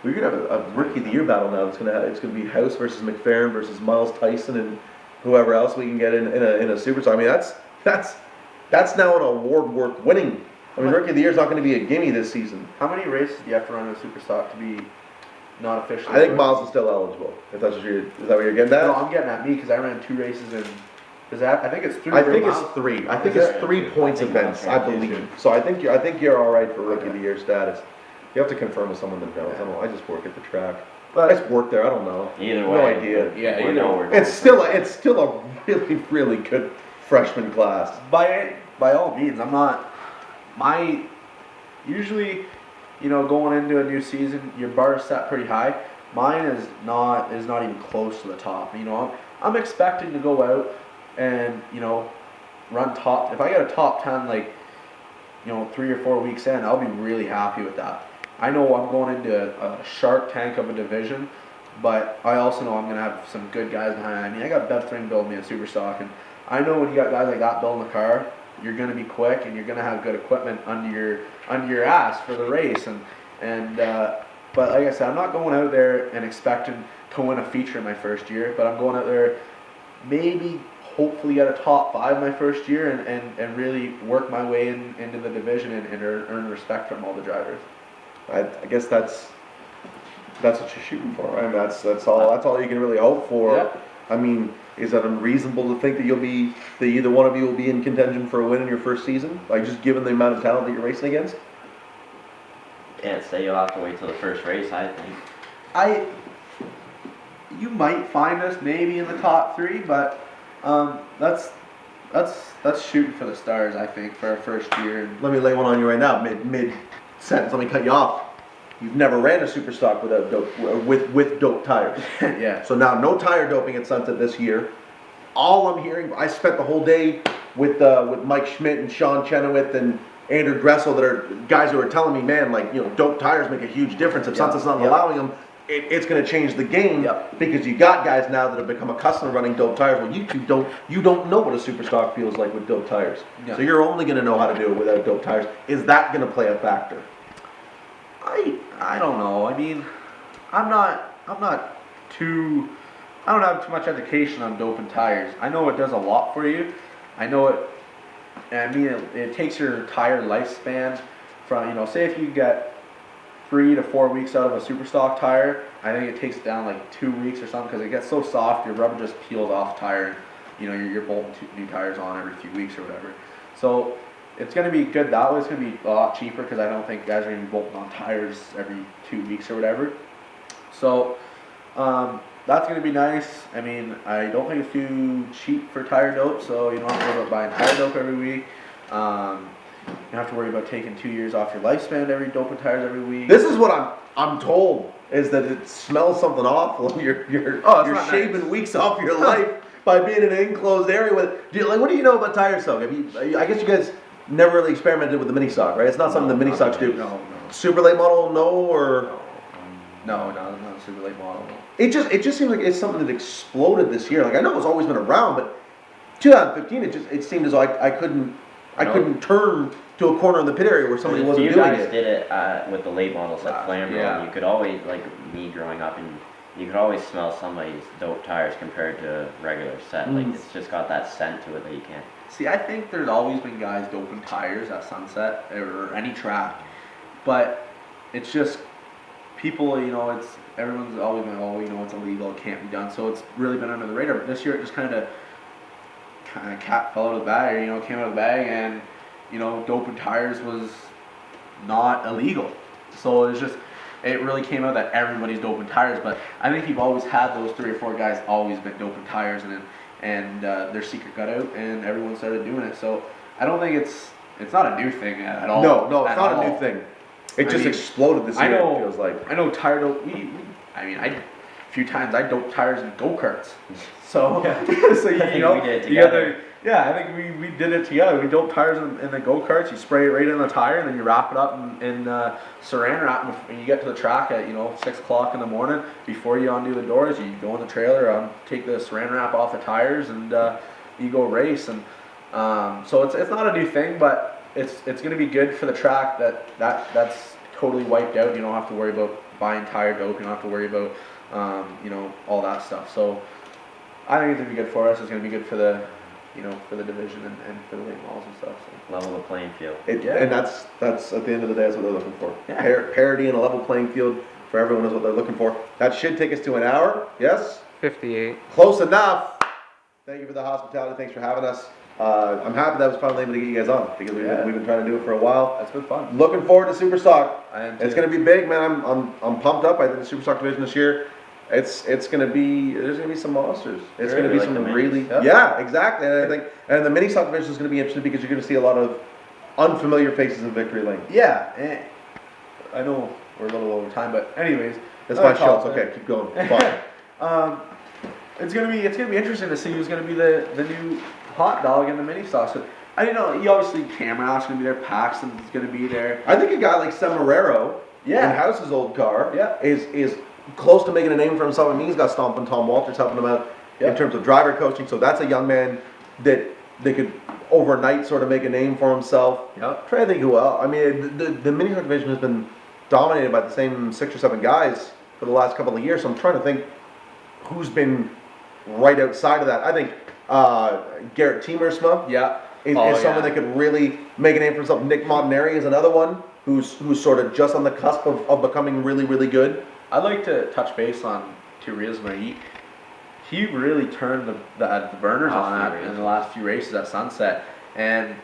We're gonna have a rookie of the year battle now. It's gonna be Howse versus McFerran versus Miles Tyson and whoever else we can get in a super stock. I mean, that's now an award worth winning. I mean, rookie of the year is not going to be a gimme this season. how many races do you have to run in a super stock to be not officially? I think Miles is still eligible. If that's is that what you're getting at? No, I'm getting at me because I ran 2 races in. I think it's 3. I think it's 3. I think it's 3 points I think events, I Miles ran believe. two. So I think you're all right for rookie of the year status. You have to confirm with someone that knows. I don't know. I just work at the track. I just work there. I don't know. Either No way, idea. Yeah, we either know way. we're going It's still a really, really good freshman class. By all means, I'm not. Usually, going into a new season, your bar is set pretty high. Mine is not even close to the top. I'm expecting to go out and run top. If I get a top 10, 3 or 4 weeks in, I'll be really happy with that. I know I'm going into a Shark Tank of a division, but I also know I'm going to have some good guys behind. I mean, I got Bev Thring building me a super stock, and I know when you got guys like that building the car, you're going to be quick and you're going to have good equipment under your ass for the race. But like I said, I'm not going out there and expecting to win a feature in my first year, but I'm going out there maybe hopefully get a top 5 my first year and really work my way into the division and earn respect from all the drivers. I guess that's what you're shooting for, right? That's all you can really hope for. Yeah. I mean, is that unreasonable to think that either one of you will be in contention for a win in your first season? Like, just given the amount of talent that you're racing against? Can't say you'll have to wait till the first race, I think. You might find us maybe in the top 3, but that's shooting for the stars, I think, for our first year. Let me lay one on you right now, mid sentence. Let me cut you off. you've never ran a super stock without dope, with dope tires. Yeah. So now no tire doping at Sunset this year. All I'm hearing, I spent the whole day with Mike Schmidt and Sean Chenoweth and Andrew Gressel, that are guys who are telling me, man, like, you know, dope tires make a huge difference. If Sunset's not allowing them, it's going to change the game, because you got guys now that have become accustomed to running dope tires. Well, you don't know what a super stock feels like with dope tires. So you're only going to know how to do it without dope tires. Is that going to play a factor? I don't know. I mean, I don't have too much education on doping tires. I know it does a lot for you. I know it. I mean, it takes your tire lifespan from, you know, say if you get 3 to 4 weeks out of a super stock tire, I think it takes it down like 2 weeks or something, because it gets so soft, your rubber just peels off the tire, and you know, you're bolting new tires on every few weeks or whatever. So it's going to be good that way. It's going to be a lot cheaper, because I don't think guys are going to be bolting on tires every 2 weeks or whatever. So that's going to be nice. I mean, I don't think it's too cheap for tire dope, so you don't have to worry about buying tire dope every week. You don't have to worry about taking 2 years off your lifespan every doping tires every week. This is what I'm told, is that it smells something awful. You're shaving nice. Weeks off your life by being in an enclosed area with. What do you know about tire soak? I guess you guys never really experimented with the mini stock, right? It's not something the mini stocks do. No. Super late model, no, or no, not super late model. No. It just seems like it's something that exploded this year. Like, I know it's always been around, but 2015 it seemed as though I couldn't turn to a corner in the pit area where somebody wasn't doing it. You guys did it with the late models like Flambeau. Yeah. You could always, like me growing up, and you could always smell somebody's dope tires compared to a regular set. Like, it's just got that scent to it that you can't. See, I think there's always been guys doping tires at Sunset or any track, but it's just people, you know, everyone's always been, oh, you know, it's illegal, it can't be done. So it's really been under the radar. But this year it just kind of cat fell out of the bag, or, you know, came out of the bag, and, you know, doping tires was not illegal. So it really came out that everybody's doping tires. But I think you've always had those 3 or 4 guys always been doping tires, and their secret got out, and everyone started doing it. So I don't think it's not a new thing at all. No, it's not a new thing. It just exploded this year. It feels like. I know tire dope. A few times I doped tires in go-karts. So, so you know, we did it together. I think we did it together. We doped tires in the go-karts. You spray it right in the tire, and then you wrap it up in saran wrap. And you get to the track at 6 o'clock in the morning. Before you undo the doors, you go in the trailer, take the saran wrap off the tires, and you go race. And so it's not a new thing, but it's going to be good for the track that's totally wiped out. You don't have to worry about buying tire dope. You don't have to worry about all that stuff. So I think it's going to be good for us. It's going to be good for the division and for the late models and stuff. So. Level the playing field. And that's at the end of the day, that's what they're looking for. Yeah. Parity and a level playing field for everyone is what they're looking for. That should take us to an hour. Yes? 58. Close enough. Thank you for the hospitality. Thanks for having us. I'm happy that was finally able to get you guys on, because we've been trying to do it for a while. That's been fun. Looking forward to Super Stock. I am too. It's going to be big, man. I'm pumped up. I think the Super Stock division this year, there's going to be some monsters. It's going to be like some the really, minis. Exactly. And I think, and the mini stock division is going to be interesting, because you're going to see a lot of unfamiliar faces in victory lane. Yeah, and I know we're a little over time, but anyways, That's my show. It's okay. Keep going. Fine. It's gonna be interesting to see who's gonna be the new hot dog in the mini stock. So I didn't know. Obviously, Cameron's gonna be there. Paxton's gonna be there. I think a guy like Semeraro in Howse's old car is close to making a name for himself. I mean, he's got Stomp and Tom Walters helping him out in terms of driver coaching. So that's a young man that they could overnight sort of make a name for himself. Yep. Try to think who else. I mean, the mini stock division has been dominated by the same 6 or 7 guys for the last couple of years. So I'm trying to think who's been right outside of that. I think Garrett Tiemersma is someone that could really make a name for himself. Nick Montanari is another one who's sort of just on the cusp of becoming really, really good. I'd like to touch base on Tiemersma. He really turned the burners on in the last few races at Sunset. And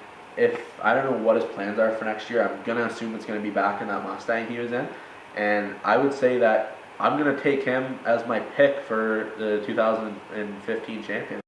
I don't know what his plans are for next year. I'm going to assume it's going to be back in that Mustang he was in. And I would say that I'm going to take him as my pick for the 2015 champion.